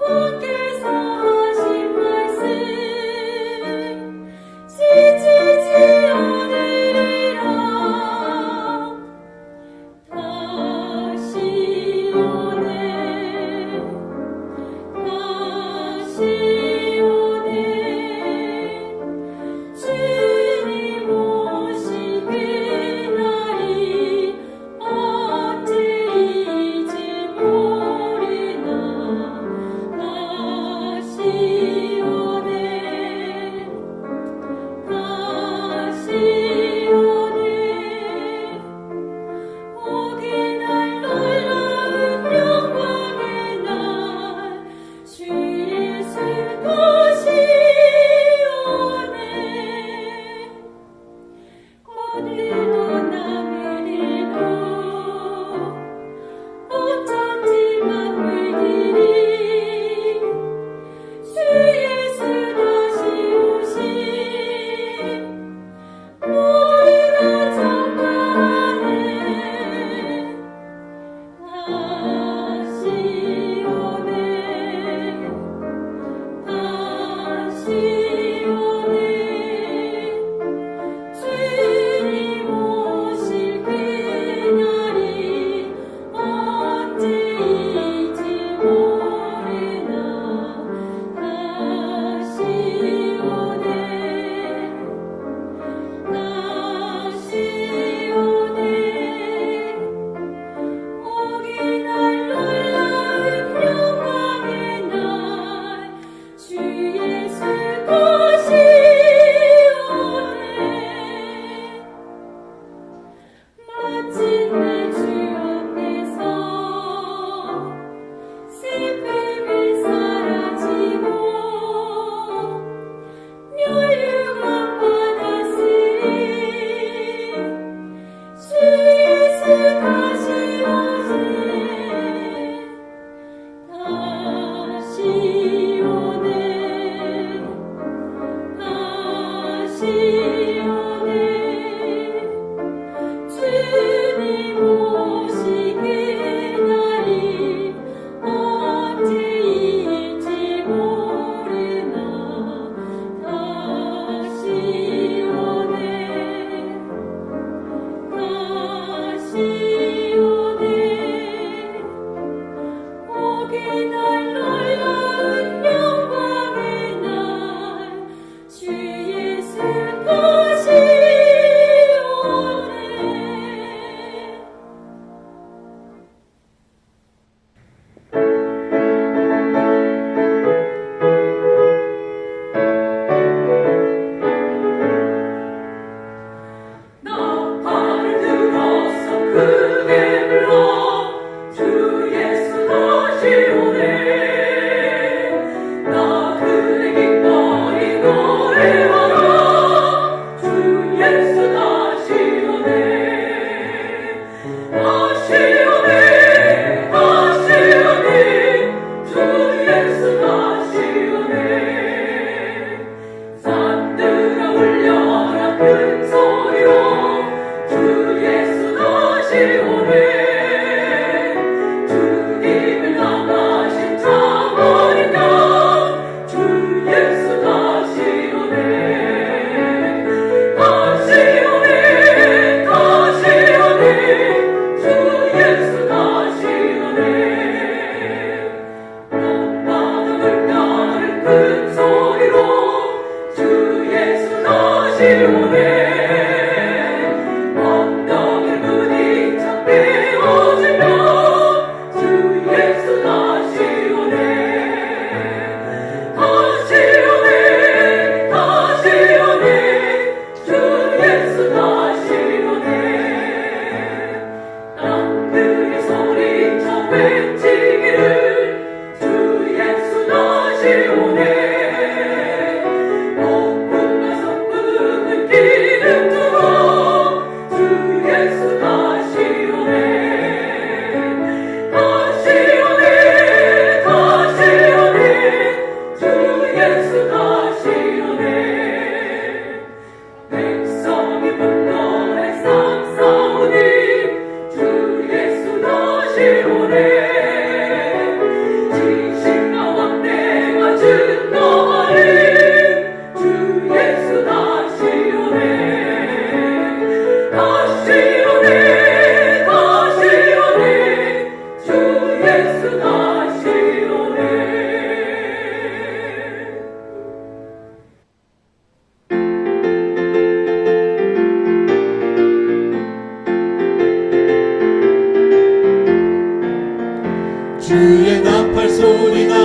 지시가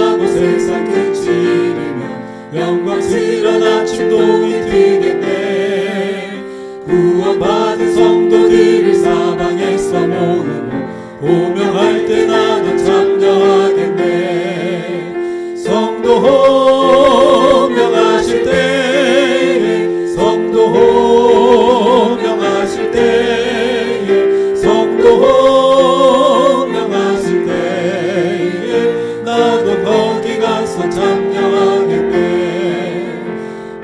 하고 세상 끝이 이르면 영광스런 아침도 이트겠네. 구원받은 성도들을 사방에서 모으고 호명할 때 나도 참여하겠네. 성도 호명하실 때에, 성도 호명하실 때에, 성도 호명하실 때에 나도 거기 가서 참여하겠네.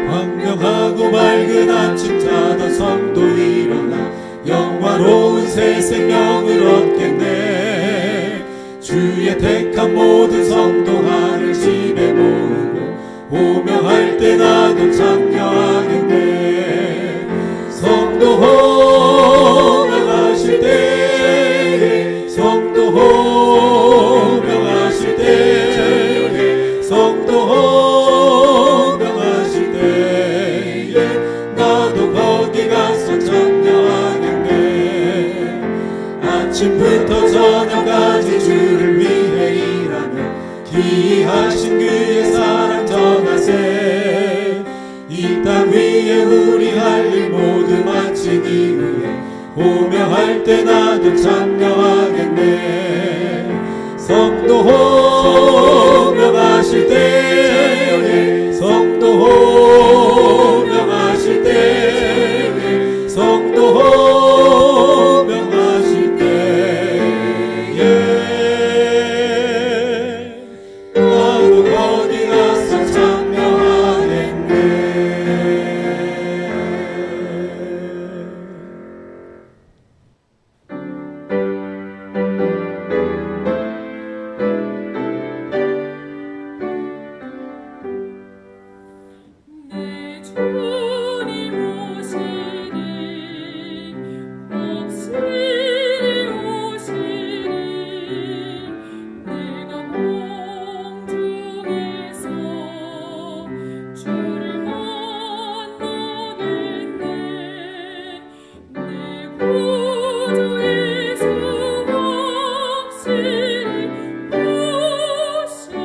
광명하고 밝은 아침 자던 성도 일어나 영화로운 새 생명을 얻겠네. 주의 택한 모든 성도 하늘 집에 모으고 호명할 때 나도 참여하겠네. 성도 호명하실 때에, 성도 호명하실 때에, 성도 호명하실 때에 나도 거기 가서 참여하겠네. 아침부터 저녁까지 주를 위해 일하며 기이하신 그의 사랑 전하세. 이 땅 위에 우리 할 일 모두 마친 이후에 호명할 때 나도 참여하겠네. 성도 호명하실 때에, 성도 호명하실 때에, 성도 호명하실 때에 나도 거기 가서 참여하겠네. 내 주님 오시리, 없으리 오시리. 내가 공중에서 주를 만나겠네. 내 구주 예수 없으리 오시리.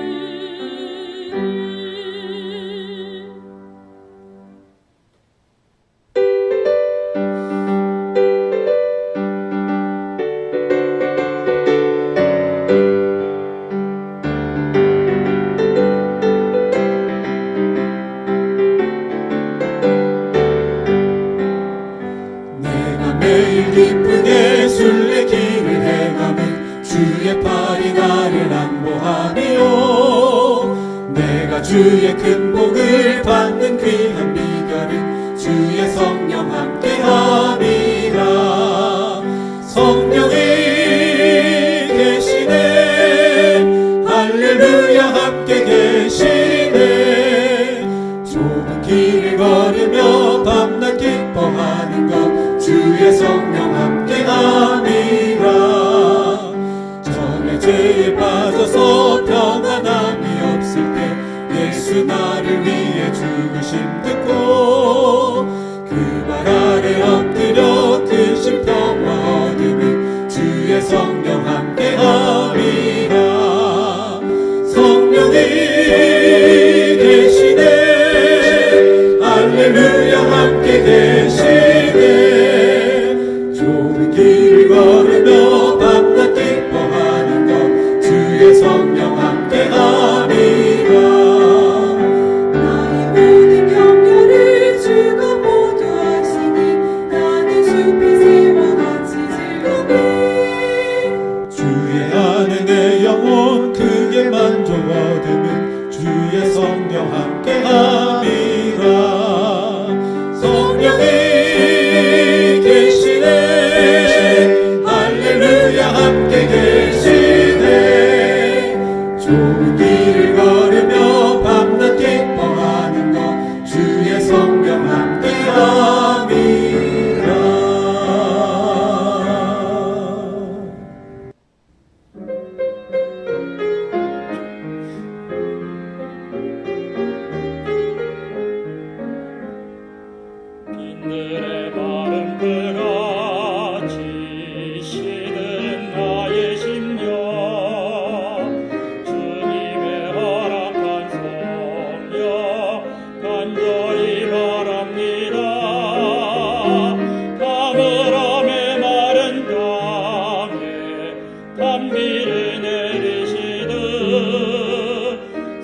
내가 매일 기쁘게 순례길을 행하면 주의 팔이 나를 안보하리요. 내가 주의 큰 복을 받는 귀한 비결은 주의 성령 함께함이라. 성령이 계시네, 할렐루야 함께 계시네. 좁은 길을 걸으며 밤낮 기뻐하는 것 주의 성령 함께함이라. 전에 죄에 빠져서 평안함이 없을 때 예수 나를 위해 죽으심 듣고 그 발 아래 엎드려 크신 평화 얻으면 주의 성령 함께함이라. 성령이 계시네, 할렐루야 함께 계시네. 좁은 길을 걸으며 밤낮 기뻐하는 것 주의 성령 함께함이라. 나의 모든 병렬을 주가 모두 하시니 나는 주 빛으로 같이 즐거니. 주의 안에 내 영혼 크게 만족 얻으면 주의 성령 함께함이라. 성령이 계시네, 할렐루야 함께 계시네. 좋은 길을 걸으며 밤낮 기뻐하는 것 주의 성령 함께함이라.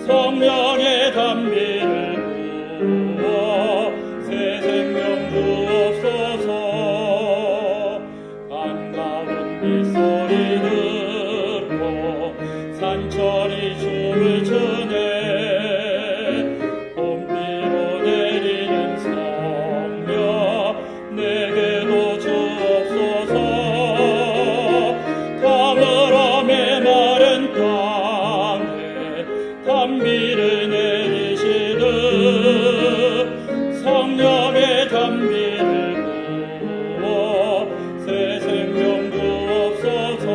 성령의 담비를 부어 새 생명 주옵소서. 반가운 빗소리 듣고 산천이 춤을 추네. 봄비로 내리는 성령 내게도 주옵소서. 가물어 메마른 땅에 담비를 내리시듯 성령의 담비를 부어 새 생명 주옵소서.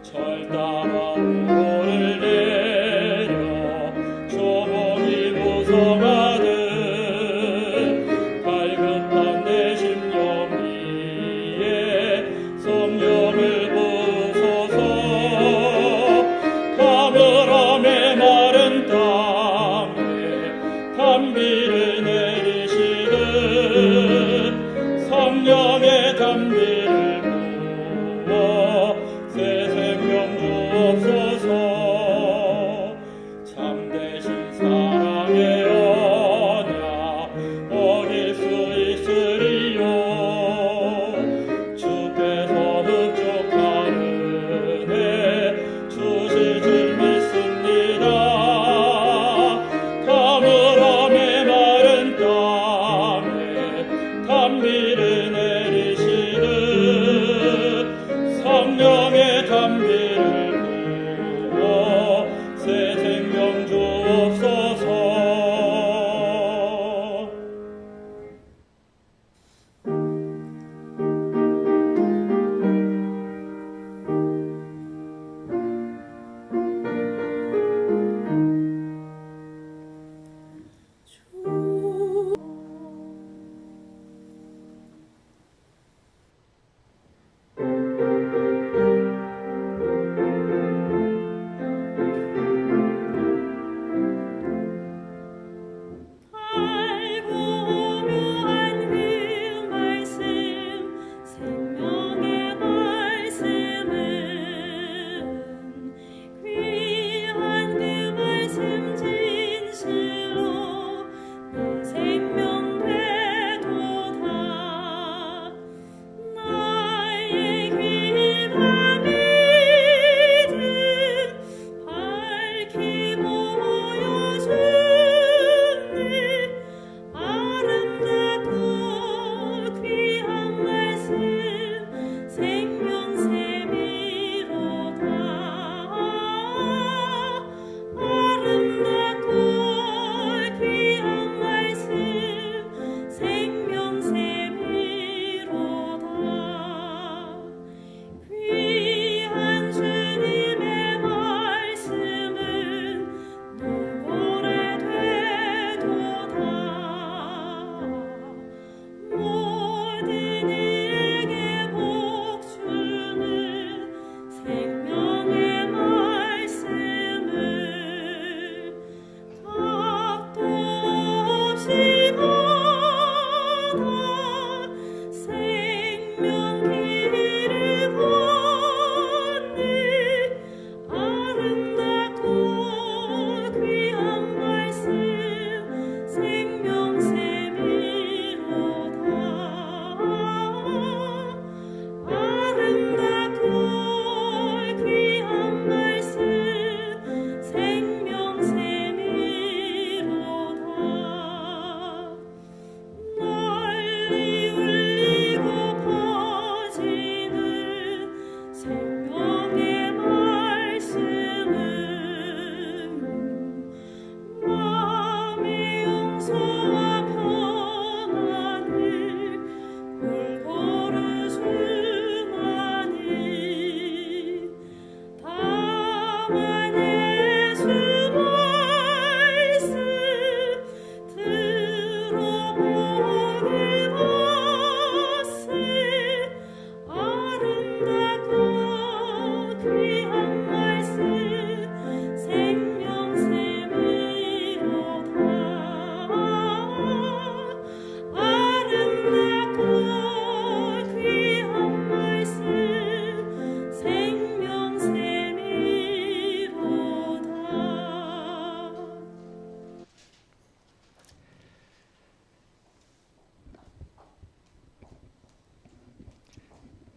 절 따라 우호를 내려 조목이 무성하듯 갈급한 내 심령 위에 성령을 부소서. 가물어 메마른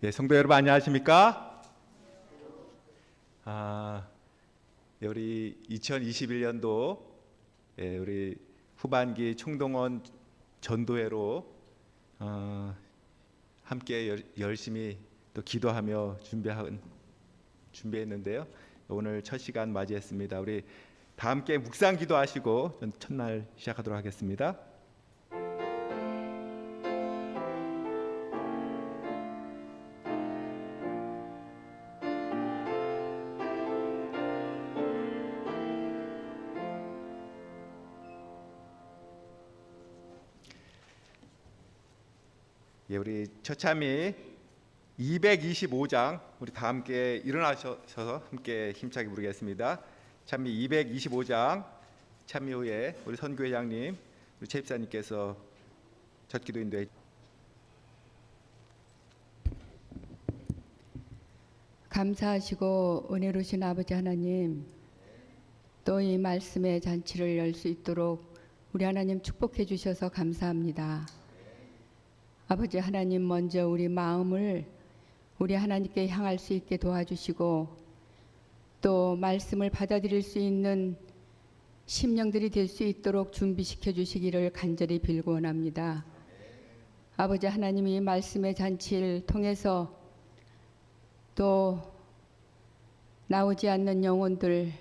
예, 성도 여러분 안녕하십니까? 우리 2021년도 우리 후반기 총동원 전도회로 함께 열심히 또 기도하며 준비했는데요. 오늘 첫 시간 맞이했습니다. 우리 다 함께 묵상 기도하시고 첫날 시작하도록 하겠습니다. 예, 우리 처참히 225장 우리 다 함께 일어나셔서 함께 힘차게 부르겠습니다. 찬미 225장 찬미 후에 우리 선교회장님, 우리 최 집사님께서 첫 기도 인도해. 감사하시고 은혜로우신 아버지 하나님, 또 이 말씀의 잔치를 열 수 있도록 우리 하나님 축복해 주셔서 감사합니다. 아버지 하나님, 먼저 우리 마음을 우리 하나님께 향할 수 있게 도와주시고 또 말씀을 받아들일 수 있는 심령들이 될 수 있도록 준비시켜 주시기를 간절히 빌고 원합니다. 아버지 하나님이 말씀의 잔치를 통해서 또 나오지 않는 영혼들,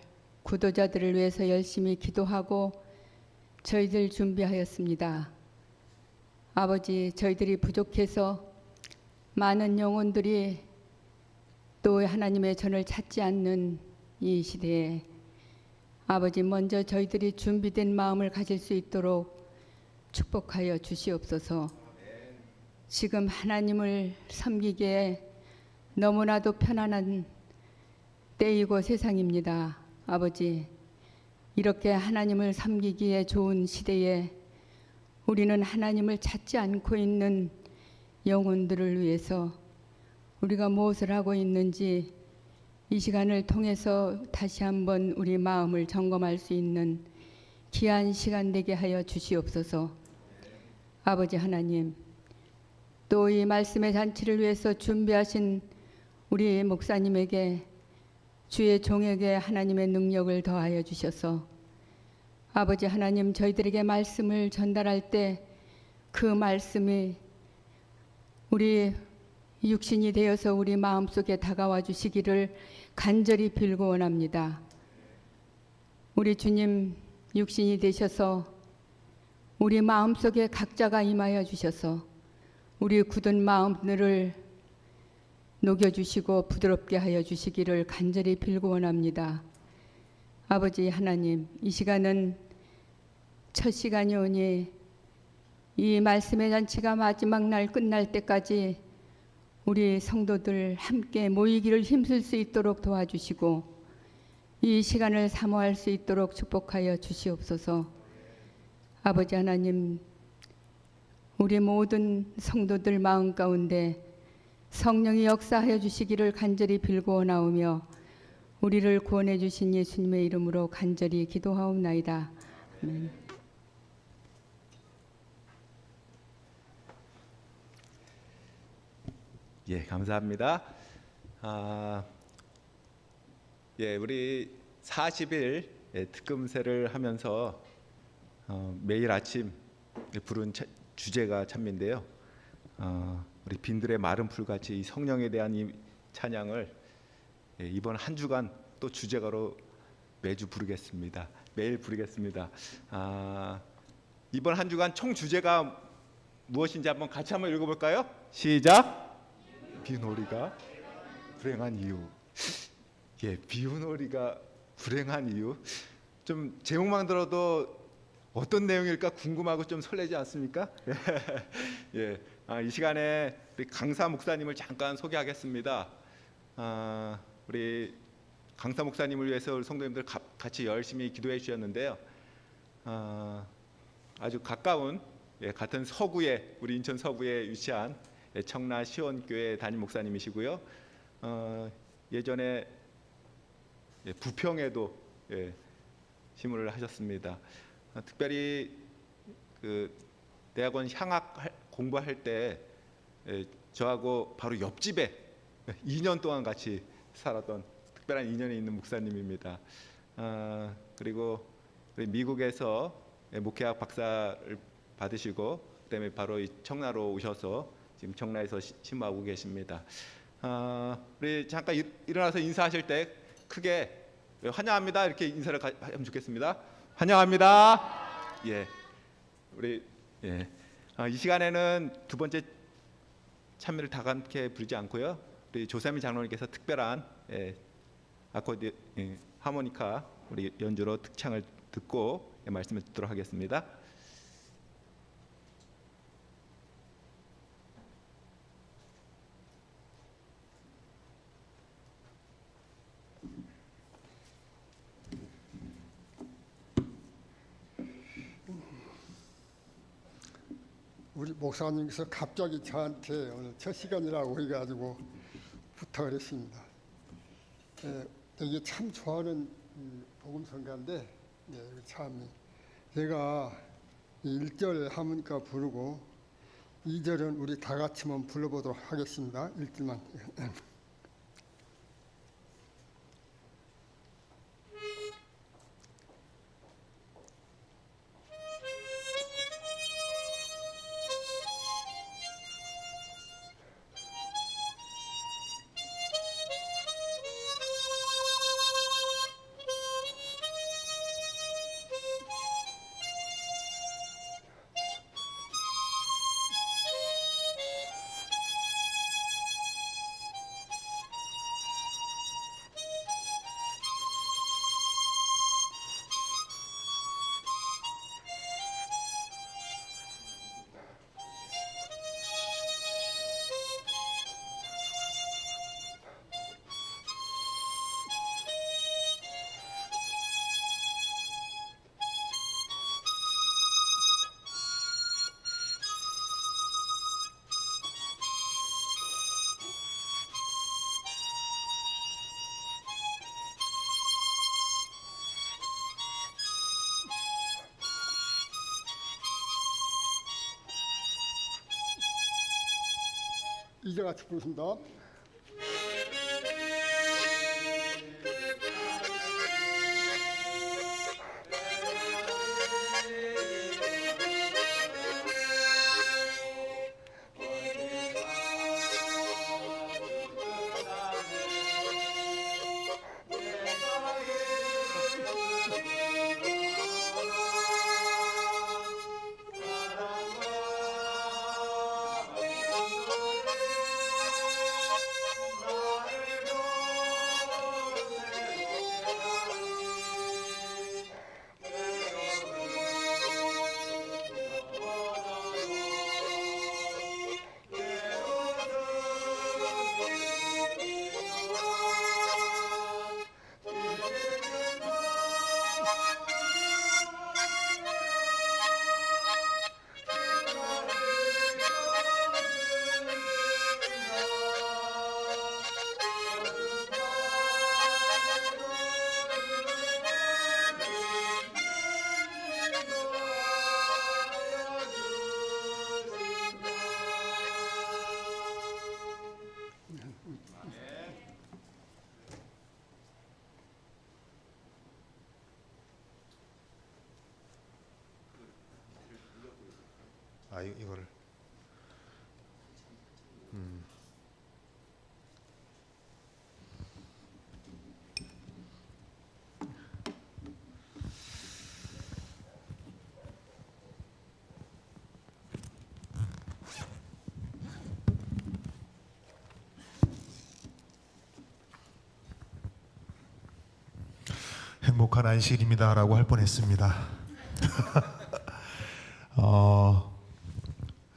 구도자들을 위해서 열심히 기도하고 저희들 준비하였습니다. 아버지, 저희들이 부족해서 많은 영혼들이 또 하나님의 전을 찾지 않는 이 시대에 아버지, 먼저 저희들이 준비된 마음을 가질 수 있도록 축복하여 주시옵소서. 지금 하나님을 섬기기에 너무나도 편안한 때이고 세상입니다. 아버지, 이렇게 하나님을 섬기기에 좋은 시대에 우리는 하나님을 찾지 않고 있는 영혼들을 위해서 우리가 무엇을 하고 있는지 이 시간을 통해서 다시 한번 우리 마음을 점검할 수 있는 귀한 시간 되게 하여 주시옵소서. 아버지 하나님, 또 이 말씀의 잔치를 위해서 준비하신 우리 목사님에게, 주의 종에게 하나님의 능력을 더하여 주셔서 아버지 하나님, 저희들에게 말씀을 전달할 때 그 말씀이 우리 육신이 되어서 우리 마음속에 다가와 주시기를 간절히 빌고 원합니다. 우리 주님 육신이 되셔서 우리 마음속에 각자가 임하여 주셔서 우리 굳은 마음들을 녹여주시고 부드럽게 하여 주시기를 간절히 빌고 원합니다. 아버지 하나님, 이 시간은 첫 시간이오니 이 말씀의 잔치가 마지막 날 끝날 때까지 우리 성도들 함께 모이기를 힘쓸 수 있도록 도와주시고 이 시간을 사모할 수 있도록 축복하여 주시옵소서. 아버지 하나님, 우리 모든 성도들 마음 가운데 성령이 역사하여 주시기를 간절히 빌고 원하오며 우리를 구원해 주신 예수님의 이름으로 간절히 기도하옵나이다. 아멘. 예, 감사합니다. 우리 40일 특금새를 하면서 매일 아침 부른 주제가 찬미인데요. 우리 빈들의 마른 풀같이 이 성령에 대한 이 찬양을 이번 한 주간 또 주제가로 매주 부르겠습니다. 매일 부르겠습니다. 이번 한 주간 총 주제가 무엇인지 같이 한번 읽어볼까요? 시작. 비우놀이가 불행한 이유. 예, 비우놀이가 불행한 이유. 좀 제목만 들어도 어떤 내용일까 궁금하고 좀 설레지 않습니까? 예, 이 시간에 우리 강사 목사님을 잠깐 소개하겠습니다. 우리 강사 목사님을 위해서 우리 성도님들 같이 열심히 기도해 주셨는데요. 아주 가까운 같은 서구에, 우리 인천 서구에 위치한 청라 시원교회 담임 목사님이시고요. 예전에 부평에도 심문을 하셨습니다. 특별히 그 대학원 향학 공부할 때 저하고 바로 옆집에 2년 동안 같이 살았던 특별한 인연이 있는 목사님입니다. 그리고 우리 미국에서 목회학 박사를 받으시고 그다음에 바로 이 청라로 오셔서 지금 청라에서 심부하고 계십니다. 우리 잠깐 일어나서 인사하실 때 크게 환영합니다 이렇게 인사를 하면 좋겠습니다. 환영합니다. 예, 우리 이 시간에는 두 번째 찬미를 다 함께 부르지 않고요. 우리 조삼희 장로님께서 특별한 하모니카 우리 연주로 특창을 듣고 말씀을 듣도록 하겠습니다. 우리 목사님께서 갑자기 저한테 오늘 첫 시간이라고 해가지고 부탁을 했습니다. 이게 참 좋아하는 복음성가인데 참 제가 1절 하모니카 부르고 2절은 우리 다 같이만 불러보도록 하겠습니다. 1절만. 이제 같이 부르습니다. 이거를 행복한 안식일입니다라고 할 뻔했습니다.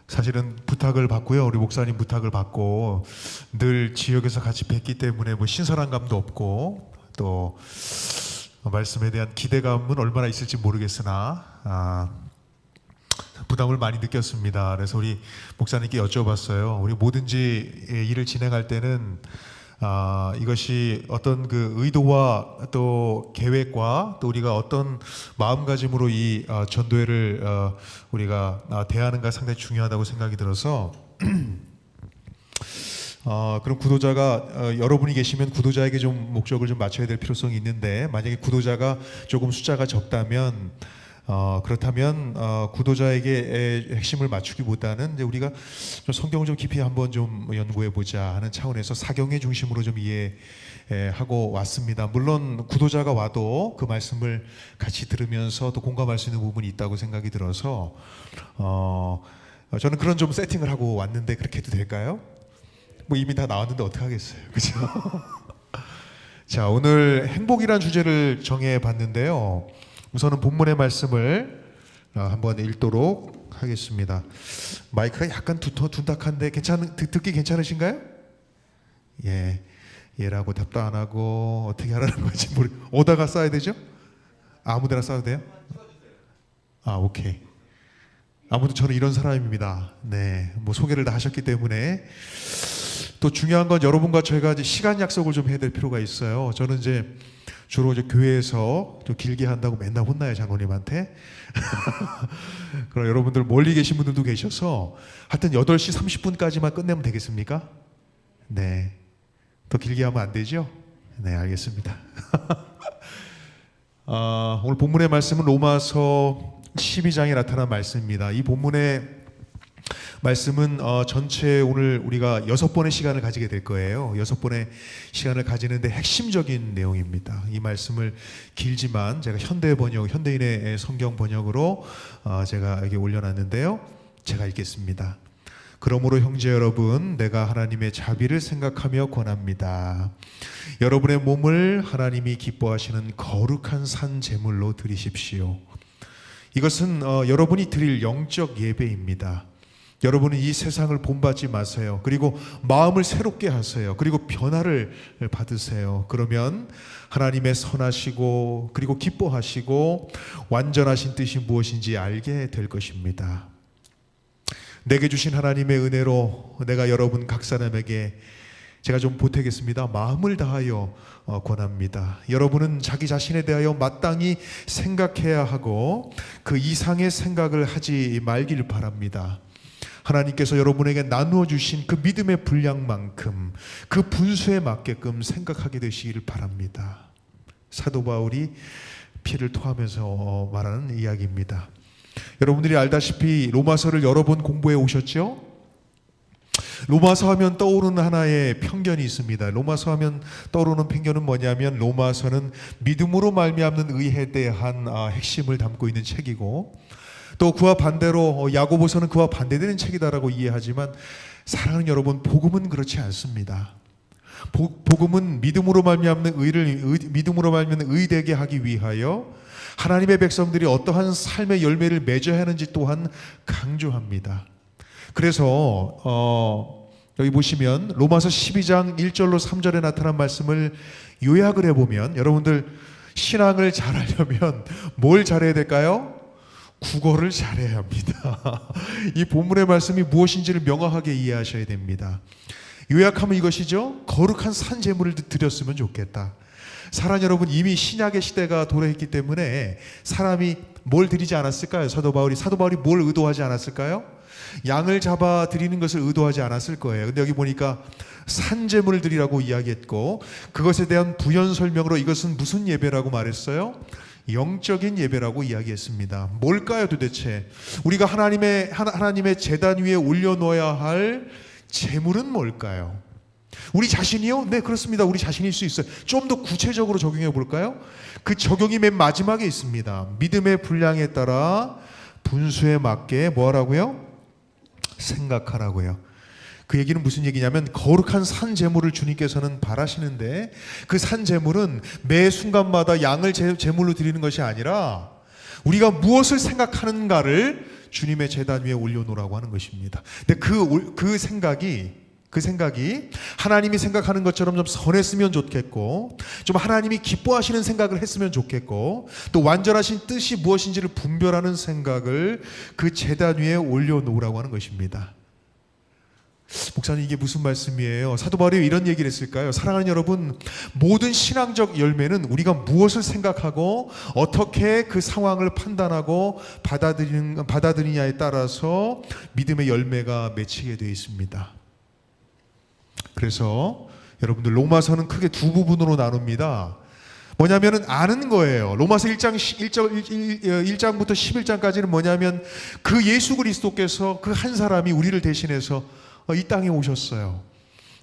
사실은 부탁을 받고요. 우리 목사님 부탁을 받고 늘 지역에서 같이 뵀기 때문에 뭐 신선한 감도 없고 또 말씀에 대한 기대감은 얼마나 있을지 모르겠으나 부담을 많이 느꼈습니다. 그래서 우리 목사님께 여쭤봤어요. 우리 뭐든지 일을 진행할 때는 이것이 어떤 그 의도와 또 계획과 또 우리가 어떤 마음가짐으로 이 전도회를 우리가 대하는가 상당히 중요하다고 생각이 들어서 그럼 구도자가 여러분이 계시면 구도자에게 좀 목적을 좀 맞춰야 될 필요성이 있는데, 만약에 구도자가 조금 숫자가 적다면 그렇다면 구도자에게 핵심을 맞추기보다는 이제 우리가 좀 성경을 좀 깊이 한번 좀 연구해 보자 하는 차원에서 사경의 중심으로 좀 이해하고 왔습니다. 물론 구도자가 와도 그 말씀을 같이 들으면서 또 공감할 수 있는 부분이 있다고 생각이 들어서 저는 그런 좀 세팅을 하고 왔는데, 그렇게 해도 될까요? 뭐 이미 다 나왔는데 어떡하겠어요, 그렇죠? 자, 오늘 행복이란 주제를 정해 봤는데요. 우선은 본문의 말씀을 한번 읽도록 하겠습니다. 마이크가 약간 둔탁한데 듣기 괜찮으신가요? 예라고 답도 안 하고 어떻게 하라는 건지 오다가 써야 되죠? 아무데나 써도 돼요? 오케이. 아무튼 저는 이런 사람입니다. 네, 뭐 소개를 다 하셨기 때문에. 또 중요한 건 여러분과 저희가 이제 시간 약속을 좀 해야 될 필요가 있어요. 저는 이제 주로 이제 교회에서 좀 길게 한다고 맨날 혼나요, 장로님한테. 그럼 여러분들 멀리 계신 분들도 계셔서 하여튼 8시 30분까지만 끝내면 되겠습니까? 네. 더 길게 하면 안 되죠? 네, 알겠습니다. 오늘 본문의 말씀은 로마서 12장에 나타난 말씀입니다. 이 본문의 말씀은 전체 오늘 우리가 6번의 시간을 가지게 될 거예요. 6번의 시간을 가지는데 핵심적인 내용입니다. 이 말씀을 길지만 제가 현대인의 성경 번역으로 제가 여기 올려놨는데요. 제가 읽겠습니다. 그러므로 형제 여러분, 내가 하나님의 자비를 생각하며 권합니다. 여러분의 몸을 하나님이 기뻐하시는 거룩한 산 제물로 드리십시오. 이것은 여러분이 드릴 영적 예배입니다. 여러분은 이 세상을 본받지 마세요. 그리고 마음을 새롭게 하세요. 그리고 변화를 받으세요. 그러면 하나님의 선하시고 그리고 기뻐하시고 완전하신 뜻이 무엇인지 알게 될 것입니다. 내게 주신 하나님의 은혜로 내가 여러분 각 사람에게 제가 좀 보태겠습니다. 마음을 다하여 권합니다. 여러분은 자기 자신에 대하여 마땅히 생각해야 하고 그 이상의 생각을 하지 말길 바랍니다. 하나님께서 여러분에게 나누어 주신 그 믿음의 분량만큼 그 분수에 맞게끔 생각하게 되시기를 바랍니다. 사도 바울이 피를 토하면서 말하는 이야기입니다. 여러분들이 알다시피 로마서를 여러 번 공부해 오셨죠? 로마서 하면 떠오르는 하나의 편견이 있습니다. 로마서 하면 떠오르는 편견은 뭐냐면 로마서는 믿음으로 말미암는 의에 대한 핵심을 담고 있는 책이고, 또 그와 반대로 야고보서는 그와 반대되는 책이다라고 이해하지만 사랑하는 여러분, 복음은 그렇지 않습니다. 복음은 믿음으로 말미암는 믿음으로 말미암는 의되게 하기 위하여 하나님의 백성들이 어떠한 삶의 열매를 맺어야 하는지 또한 강조합니다. 그래서 여기 보시면 로마서 12장 1절로 3절에 나타난 말씀을 요약을 해보면, 여러분들 신앙을 잘하려면 뭘 잘해야 될까요? 국어를 잘해야 합니다. 이 본문의 말씀이 무엇인지를 명확하게 이해하셔야 됩니다. 요약하면 이것이죠. 거룩한 산 제물을 드렸으면 좋겠다. 사랑 여러분, 이미 신약의 시대가 도래했기 때문에 사람이 뭘 드리지 않았을까요? 사도 바울이 뭘 의도하지 않았을까요? 양을 잡아 드리는 것을 의도하지 않았을 거예요. 근데 여기 보니까 산 제물을 드리라고 이야기했고, 그것에 대한 부연 설명으로 이것은 무슨 예배라고 말했어요? 영적인 예배라고 이야기했습니다. 뭘까요 도대체? 우리가 하나님의 제단 위에 올려놓아야 할 제물은 뭘까요? 우리 자신이요? 네, 그렇습니다. 우리 자신일 수 있어요. 좀 더 구체적으로 적용해 볼까요? 그 적용이 맨 마지막에 있습니다. 믿음의 분량에 따라 분수에 맞게 뭐 하라고요? 생각하라고요. 그 얘기는 무슨 얘기냐면, 거룩한 산 제물을 주님께서는 바라시는데 그 산 제물은 매 순간마다 양을 제물로 드리는 것이 아니라 우리가 무엇을 생각하는가를 주님의 제단 위에 올려놓으라고 하는 것입니다. 근데 그 생각이 하나님이 생각하는 것처럼 좀 선했으면 좋겠고, 좀 하나님이 기뻐하시는 생각을 했으면 좋겠고, 또 완전하신 뜻이 무엇인지를 분별하는 생각을 그 제단 위에 올려놓으라고 하는 것입니다. 목사님, 이게 무슨 말씀이에요? 사도 바울이 이런 얘기를 했을까요? 사랑하는 여러분, 모든 신앙적 열매는 우리가 무엇을 생각하고 어떻게 그 상황을 판단하고 받아들이냐에 따라서 믿음의 열매가 맺히게 되어 있습니다. 그래서 여러분들 로마서는 크게 두 부분으로 나눕니다. 뭐냐면은 아는 거예요. 로마서 1장부터 11장까지는 뭐냐면 그 예수 그리스도께서 그 한 사람이 우리를 대신해서 이 땅에 오셨어요.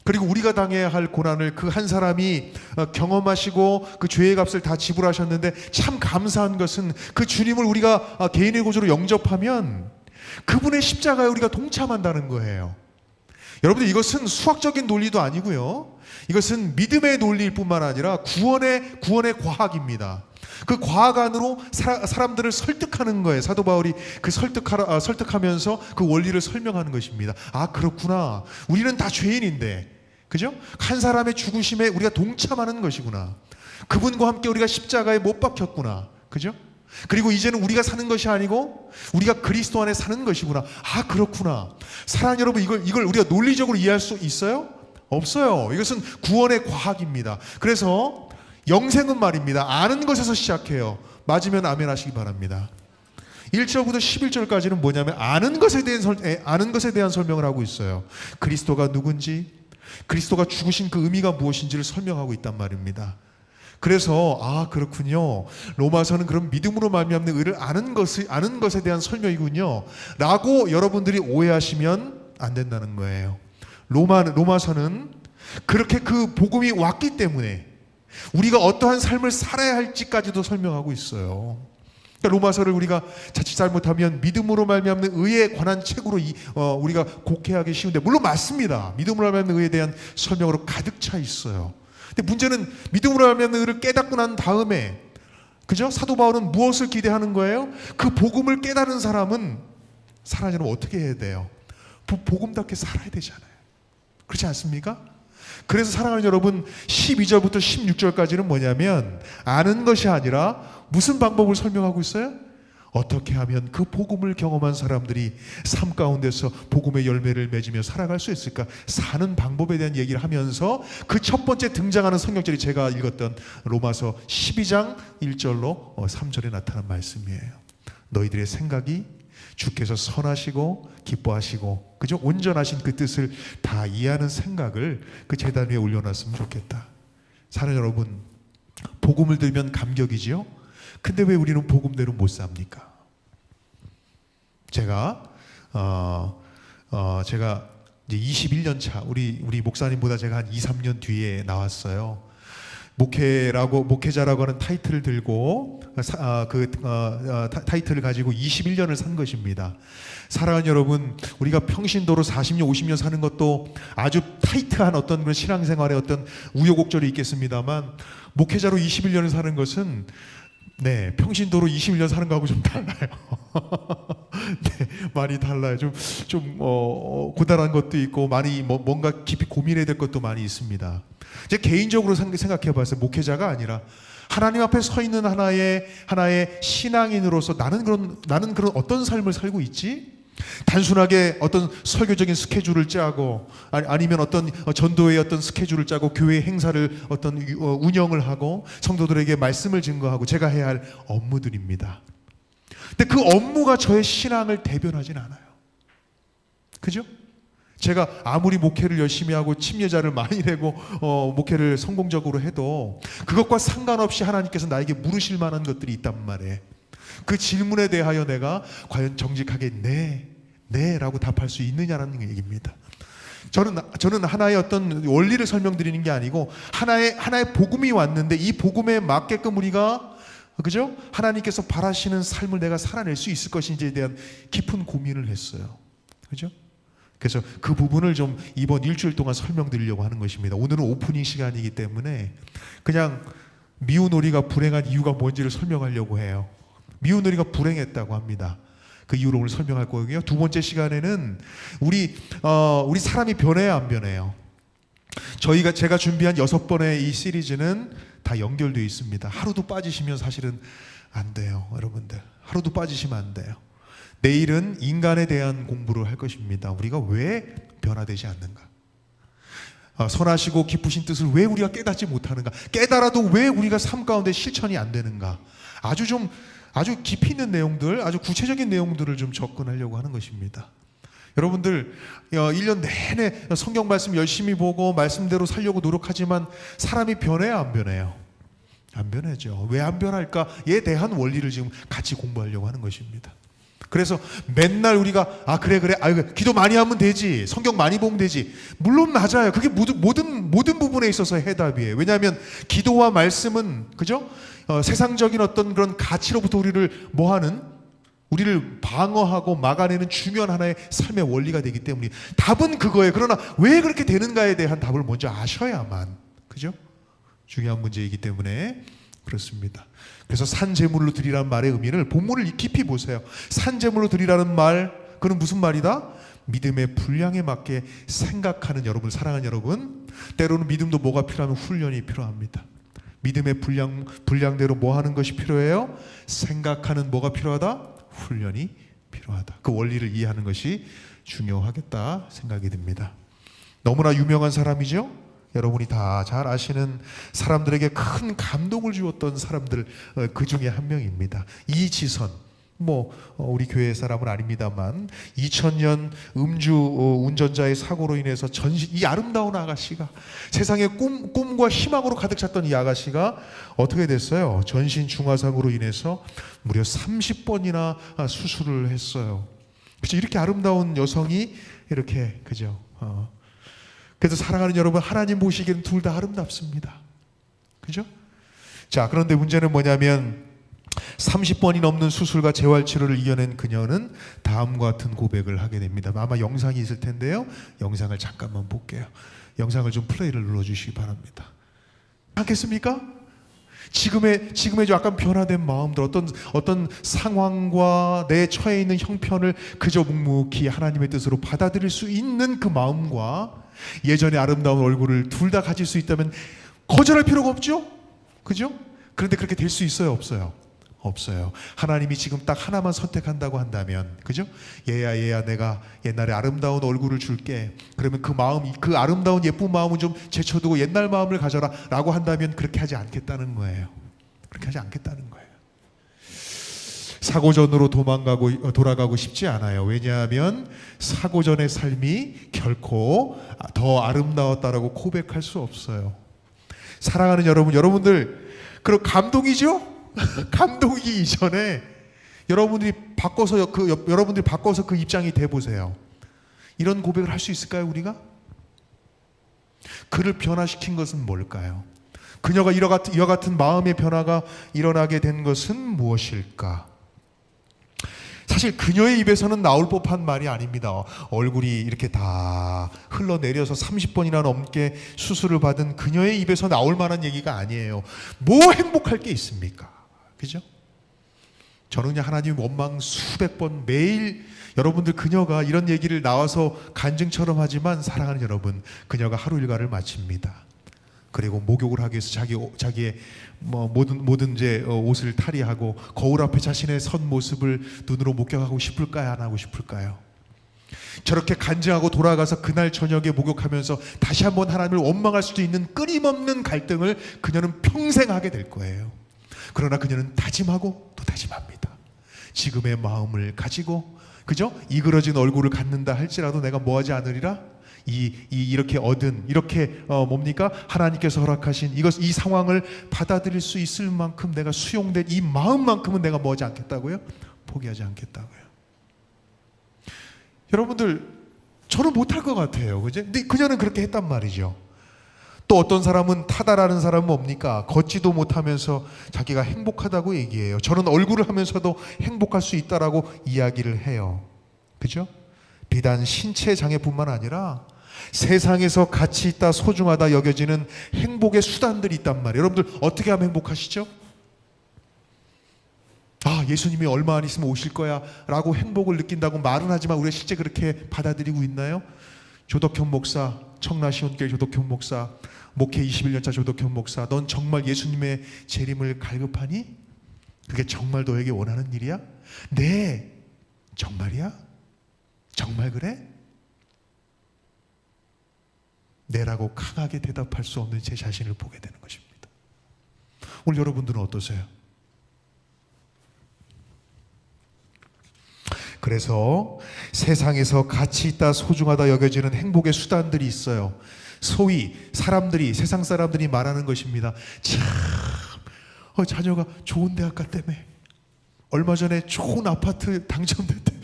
그리고 우리가 당해야 할 고난을 그 한 사람이 경험하시고 그 죄의 값을 다 지불하셨는데, 참 감사한 것은 그 주님을 우리가 개인의 구주로 영접하면 그분의 십자가에 우리가 동참한다는 거예요. 여러분들, 이것은 수학적인 논리도 아니고요. 이것은 믿음의 논리일 뿐만 아니라 구원의 과학입니다. 그 과학 안으로 사람들을 설득하는 거예요. 사도 바울이 그 설득하면서 그 원리를 설명하는 것입니다. 아, 그렇구나. 우리는 다 죄인인데, 그죠? 한 사람의 죽으심에 우리가 동참하는 것이구나. 그분과 함께 우리가 십자가에 못 박혔구나. 그죠? 그리고 이제는 우리가 사는 것이 아니고 우리가 그리스도 안에 사는 것이구나. 아, 그렇구나. 사랑하는 여러분, 이걸 우리가 논리적으로 이해할 수 있어요? 없어요. 이것은 구원의 과학입니다. 그래서 영생은 말입니다, 아는 것에서 시작해요. 맞으면 아멘 하시기 바랍니다. 1절부터 11절까지는 뭐냐면 아는 것에 대한 설명을 하고 있어요. 그리스도가 누군지, 그리스도가 죽으신 그 의미가 무엇인지를 설명하고 있단 말입니다. 그래서 아, 그렇군요. 로마서는 그럼 믿음으로 말미암는 의를 아는 것에 대한 설명이군요 라고 여러분들이 오해하시면 안 된다는 거예요. 로마서는 그렇게 그 복음이 왔기 때문에 우리가 어떠한 삶을 살아야 할지까지도 설명하고 있어요. 그러니까 로마서를 우리가 자칫 잘못하면 믿음으로 말미암는 의에 관한 책으로 우리가 곡해하기 쉬운데, 물론 맞습니다. 믿음으로 말미암는 의에 대한 설명으로 가득 차 있어요. 근데 문제는 믿음으로 말미암는 의를 깨닫고 난 다음에, 그죠? 사도 바울은 무엇을 기대하는 거예요? 그 복음을 깨달은 사람은 살아가려면 어떻게 해야 돼요? 복음답게 살아야 되잖아요. 그렇지 않습니까? 그래서 사랑하는 여러분, 12절부터 16절까지는 뭐냐면 아는 것이 아니라 무슨 방법을 설명하고 있어요? 어떻게 하면 그 복음을 경험한 사람들이 삶 가운데서 복음의 열매를 맺으며 살아갈 수 있을까, 사는 방법에 대한 얘기를 하면서 그 첫 번째 등장하는 성경절이 제가 읽었던 로마서 12장 1절로 3절에 나타난 말씀이에요. 너희들의 생각이 주께서 선하시고 기뻐하시고, 그죠? 온전하신 그 뜻을 다 이해하는 생각을 그 제단 위에 올려놨으면 좋겠다. 사랑하는 여러분, 복음을 들으면 감격이지요? 근데 왜 우리는 복음대로 못 삽니까? 제가 이제 21년 차, 우리 목사님보다 제가 한 2, 3년 뒤에 나왔어요. 목회자라고 하는 타이틀을 들고 타이틀을 가지고 21년을 산 것입니다. 사랑하는 여러분, 우리가 평신도로 40년, 50년 사는 것도 아주 타이트한 어떤 그런 신앙생활의 어떤 우여곡절이 있겠습니다만, 목회자로 21년을 사는 것은 평신도로 21년 사는 거하고 좀 달라요. 많이 달라요. 좀 고단한 것도 있고 많이 뭔가 깊이 고민해야 될 것도 많이 있습니다. 제 개인적으로 생각해봤어요. 목회자가 아니라 하나님 앞에 서 있는 하나의 신앙인으로서 나는 그런 어떤 삶을 살고 있지? 단순하게 어떤 설교적인 스케줄을 짜고, 아니면 어떤 전도의 어떤 스케줄을 짜고 교회 행사를 어떤 운영을 하고 성도들에게 말씀을 증거하고 제가 해야 할 업무들입니다. 근데 그 업무가 저의 신앙을 대변하진 않아요. 그죠? 제가 아무리 목회를 열심히 하고 침례자를 많이 내고 목회를 성공적으로 해도 그것과 상관없이 하나님께서 나에게 물으실 만한 것들이 있단 말이에요. 그 질문에 대하여 내가 과연 정직하게 네 라고 답할 수 있느냐라는 얘기입니다. 저는 하나의 어떤 원리를 설명드리는 게 아니고 하나의 복음이 왔는데 이 복음에 맞게끔 우리가, 그죠? 하나님께서 바라시는 삶을 내가 살아낼 수 있을 것인지에 대한 깊은 고민을 했어요. 그죠? 그래서 그 부분을 좀 이번 일주일 동안 설명드리려고 하는 것입니다. 오늘은 오프닝 시간이기 때문에 그냥 미운 우리가 불행한 이유가 뭔지를 설명하려고 해요. 미운 우리가 불행했다고 합니다. 그 이유를 오늘 설명할 거고요. 두 번째 시간에는 우리 사람이 변해야 안 변해요. 제가 준비한 6번의 이 시리즈는 다 연결되어 있습니다. 하루도 빠지시면 사실은 안 돼요, 여러분들. 하루도 빠지시면 안 돼요. 내일은 인간에 대한 공부를 할 것입니다. 우리가 왜 변화되지 않는가? 선하시고 기쁘신 뜻을 왜 우리가 깨닫지 못하는가? 깨달아도 왜 우리가 삶 가운데 실천이 안 되는가? 아주 깊이 있는 내용들, 아주 구체적인 내용들을 좀 접근하려고 하는 것입니다. 여러분들 1년 내내 성경 말씀 열심히 보고 말씀대로 살려고 노력하지만 사람이 변해요, 안 변해요? 안 변하죠. 왜 안 변할까에 대한 원리를 지금 같이 공부하려고 하는 것입니다. 그래서 맨날 우리가 그래 기도 많이 하면 되지, 성경 많이 보면 되지. 물론 맞아요. 그게 모든 부분에 있어서 해답이에요. 왜냐하면 기도와 말씀은, 그죠? 세상적인 어떤 그런 가치로부터 우리를 우리를 방어하고 막아내는 중요한 하나의 삶의 원리가 되기 때문에 답은 그거예요. 그러나 왜 그렇게 되는가에 대한 답을 먼저 아셔야만, 그죠? 중요한 문제이기 때문에 그렇습니다. 그래서 산제물로 드리라는 말의 의미를 본문을 깊이 보세요. 산제물로 드리라는 말, 그는 무슨 말이다? 믿음의 분량에 맞게 생각하는 여러분, 사랑하는 여러분, 때로는 믿음도 뭐가 필요하면 훈련이 필요합니다. 믿음의 분량대로 뭐 하는 것이 필요해요? 생각하는 뭐가 필요하다? 훈련이 필요하다. 그 원리를 이해하는 것이 중요하겠다 생각이 듭니다. 너무나 유명한 사람이죠. 여러분이 다 잘 아시는, 사람들에게 큰 감동을 주었던 사람들 그 중에 한 명입니다. 이지선. 우리 교회 사람은 아닙니다만 2000년 음주 운전자의 사고로 인해서 이 아름다운 아가씨가, 세상에 꿈과 희망으로 가득 찼던 이 아가씨가 어떻게 됐어요? 전신 중화상으로 인해서 무려 30번이나 수술을 했어요. 그죠? 이렇게 아름다운 여성이 이렇게, 그죠? 그래서 사랑하는 여러분, 하나님 보시기에는 둘 다 아름답습니다. 그죠? 자, 그런데 문제는 뭐냐면 30번이 넘는 수술과 재활치료를 이겨낸 그녀는 다음과 같은 고백을 하게 됩니다. 아마 영상이 있을 텐데요. 영상을 잠깐만 볼게요. 영상을 좀 플레이를 눌러주시기 바랍니다. 않겠습니까? 지금의 약간 변화된 마음들, 어떤 상황과 내 처해 있는 형편을 그저 묵묵히 하나님의 뜻으로 받아들일 수 있는 그 마음과 예전의 아름다운 얼굴을 둘 다 가질 수 있다면 거절할 필요가 없죠? 그죠? 그런데 그렇게 될 수 있어요, 없어요? 없어요. 하나님이 지금 딱 하나만 선택한다고 한다면, 그죠? 얘야 내가 옛날에 아름다운 얼굴을 줄게. 그러면 그 아름다운 예쁜 마음은 좀 제쳐두고 옛날 마음을 가져라 라고 한다면 그렇게 하지 않겠다는 거예요. 그렇게 하지 않겠다는 거예요. 사고전으로 돌아가고 싶지 않아요. 왜냐하면 사고전의 삶이 결코 더 아름다웠다라고 고백할 수 없어요. 사랑하는 여러분들, 그럼 감동이죠? 감동이기 이전에 여러분들이 바꿔서 그 입장이 돼 보세요. 이런 고백을 할 수 있을까요, 우리가? 그를 변화시킨 것은 뭘까요? 그녀가 이와 같은 마음의 변화가 일어나게 된 것은 무엇일까? 사실 그녀의 입에서는 나올 법한 말이 아닙니다. 얼굴이 이렇게 다 흘러내려서 30번이나 넘게 수술을 받은 그녀의 입에서 나올 만한 얘기가 아니에요. 뭐 행복할 게 있습니까? 그죠? 저는 그냥 하나님 원망 수백 번 매일 여러분들, 그녀가 이런 얘기를 나와서 간증처럼 하지만 사랑하는 여러분, 그녀가 하루 일과를 마칩니다. 그리고 목욕을 하기 위해서 자기의 모든 이제 옷을 탈의하고 거울 앞에 자신의 선 모습을 눈으로 목격하고 싶을까요? 안 하고 싶을까요? 저렇게 간증하고 돌아가서 그날 저녁에 목욕하면서 다시 한번 하나님을 원망할 수도 있는 끊임없는 갈등을 그녀는 평생 하게 될 거예요. 그러나 그녀는 다짐하고 또 다짐합니다. 지금의 마음을 가지고, 그죠? 이그러진 얼굴을 갖는다 할지라도 내가 뭐하지 않으리라? 이렇게 뭡니까? 하나님께서 허락하신 이 상황을 받아들일 수 있을 만큼 내가 수용된 이 마음만큼은 내가 뭐하지 않겠다고요? 포기하지 않겠다고요. 여러분들, 저는 못할 것 같아요. 그죠? 근데 그녀는 그렇게 했단 말이죠. 또 어떤 사람은, 타다라는 사람은 뭡니까? 걷지도 못하면서 자기가 행복하다고 얘기해요. 저는 얼굴을 하면서도 행복할 수 있다라고 이야기를 해요. 그죠? 비단 신체 장애뿐만 아니라 세상에서 가치 있다, 소중하다 여겨지는 행복의 수단들이 있단 말이에요. 여러분들 어떻게 하면 행복하시죠? 예수님이 얼마 안 있으면 오실 거야 라고 행복을 느낀다고 말은 하지만 우리가 실제 그렇게 받아들이고 있나요? 조덕현 목사, 청라시온교회 조덕현 목사, 목회 21년차 조덕현 목사, 넌 정말 예수님의 재림을 갈급하니? 그게 정말 너에게 원하는 일이야? 네, 정말이야? 정말 그래? 네라고 강하게 대답할 수 없는 제 자신을 보게 되는 것입니다. 오늘 여러분들은 어떠세요? 그래서 세상에서 가치 있다 소중하다 여겨지는 행복의 수단들이 있어요. 소위 세상 사람들이 말하는 것입니다. 참 자녀가 좋은 대학 갔다며, 얼마 전에 좋은 아파트 당첨됐대.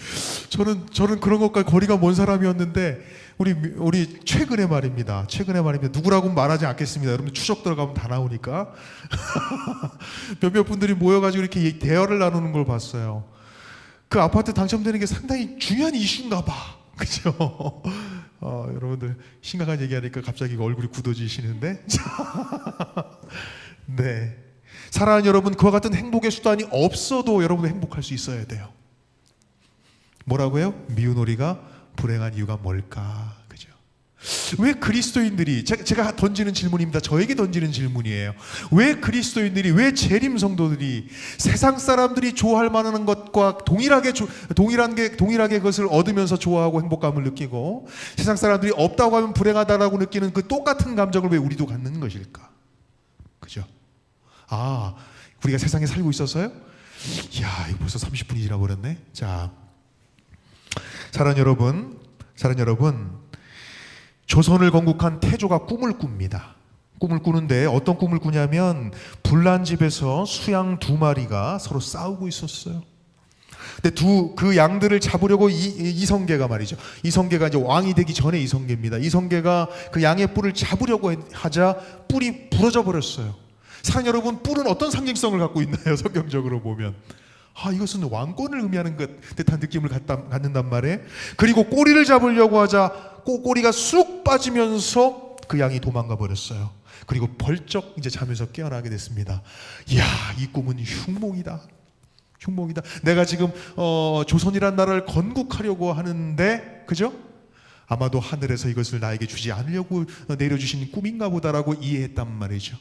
저는 그런 것과 거리가 먼 사람이었는데 우리 최근에 말입니다. 누구라고 말하지 않겠습니다. 여러분 추적 들어가면 다 나오니까 몇몇 분들이 모여가지고 이렇게 대화를 나누는 걸 봤어요. 그 아파트 당첨되는 게 상당히 중요한 이슈인가 봐. 그죠? 여러분들 심각한 얘기하니까 갑자기 얼굴이 굳어지시는데 네, 사랑하는 여러분, 그와 같은 행복의 수단이 없어도 여러분 행복할 수 있어야 돼요. 뭐라고요? 미운 오리가 불행한 이유가 뭘까? 그죠? 왜 그리스도인들이, 제가 던지는 질문입니다. 저에게 던지는 질문이에요. 왜 그리스도인들이, 왜 재림 성도들이 세상 사람들이 좋아할 만한 것과 동일하게 그것을 얻으면서 좋아하고 행복감을 느끼고, 세상 사람들이 없다고 하면 불행하다라고 느끼는 그 똑같은 감정을 왜 우리도 갖는 것일까? 그죠? 우리가 세상에 살고 있어서요? 이야, 이거 벌써 30분이 지나버렸네. 자, 사랑하는 여러분, 조선을 건국한 태조가 꿈을 꿉니다. 꿈을 꾸는데 어떤 꿈을 꾸냐면, 불난 집에서 수양 2마리가 서로 싸우고 있었어요. 근데 그 양들을 잡으려고 이성계가 말이죠. 이성계가 이제 왕이 되기 전에 이성계입니다. 이성계가 그 양의 뿔을 잡으려고 하자 뿔이 부러져 버렸어요. 사랑 여러분, 뿔은 어떤 상징성을 갖고 있나요? 성경적으로 보면 이것은 왕권을 의미하는 듯한 느낌을 갖는단 말이에요. 그리고 꼬리를 잡으려고 하자 꼬리가 쑥 빠지면서 그 양이 도망가 버렸어요. 그리고 벌쩍 이제 잠에서 깨어나게 됐습니다. 이야, 이 꿈은 흉몽이다. 내가 지금 조선이란 나라를 건국하려고 하는데, 그죠? 아마도 하늘에서 이것을 나에게 주지 않으려고 내려주신 꿈인가 보다라고 이해했단 말이죠.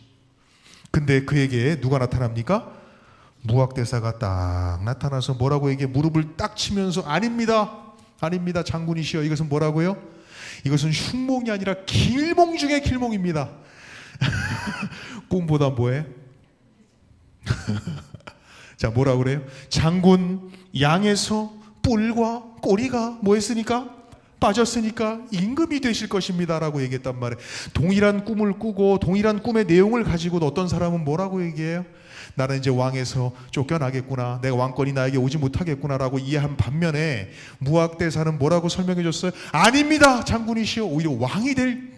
근데 그에게 누가 나타납니까? 무학대사가 딱 나타나서 뭐라고 에게 무릎을 딱 치면서 아닙니다 장군이시여, 이것은 뭐라고요? 이것은 흉몽이 아니라 길몽 중에 길몽입니다. 꿈보다 뭐해? 자, 뭐라 그래요? 장군, 양에서 뿔과 꼬리가 뭐 했으니까? 빠졌으니까 임금이 되실 것입니다 라고 얘기했단 말이에요. 동일한 꿈을 꾸고 동일한 꿈의 내용을 가지고도 어떤 사람은 뭐라고 얘기해요? 나는 이제 왕에서 쫓겨나겠구나, 내가 왕권이 나에게 오지 못하겠구나 라고 이해한 반면에, 무학대사는 뭐라고 설명해 줬어요? 아닙니다 장군이시여, 오히려 왕이 될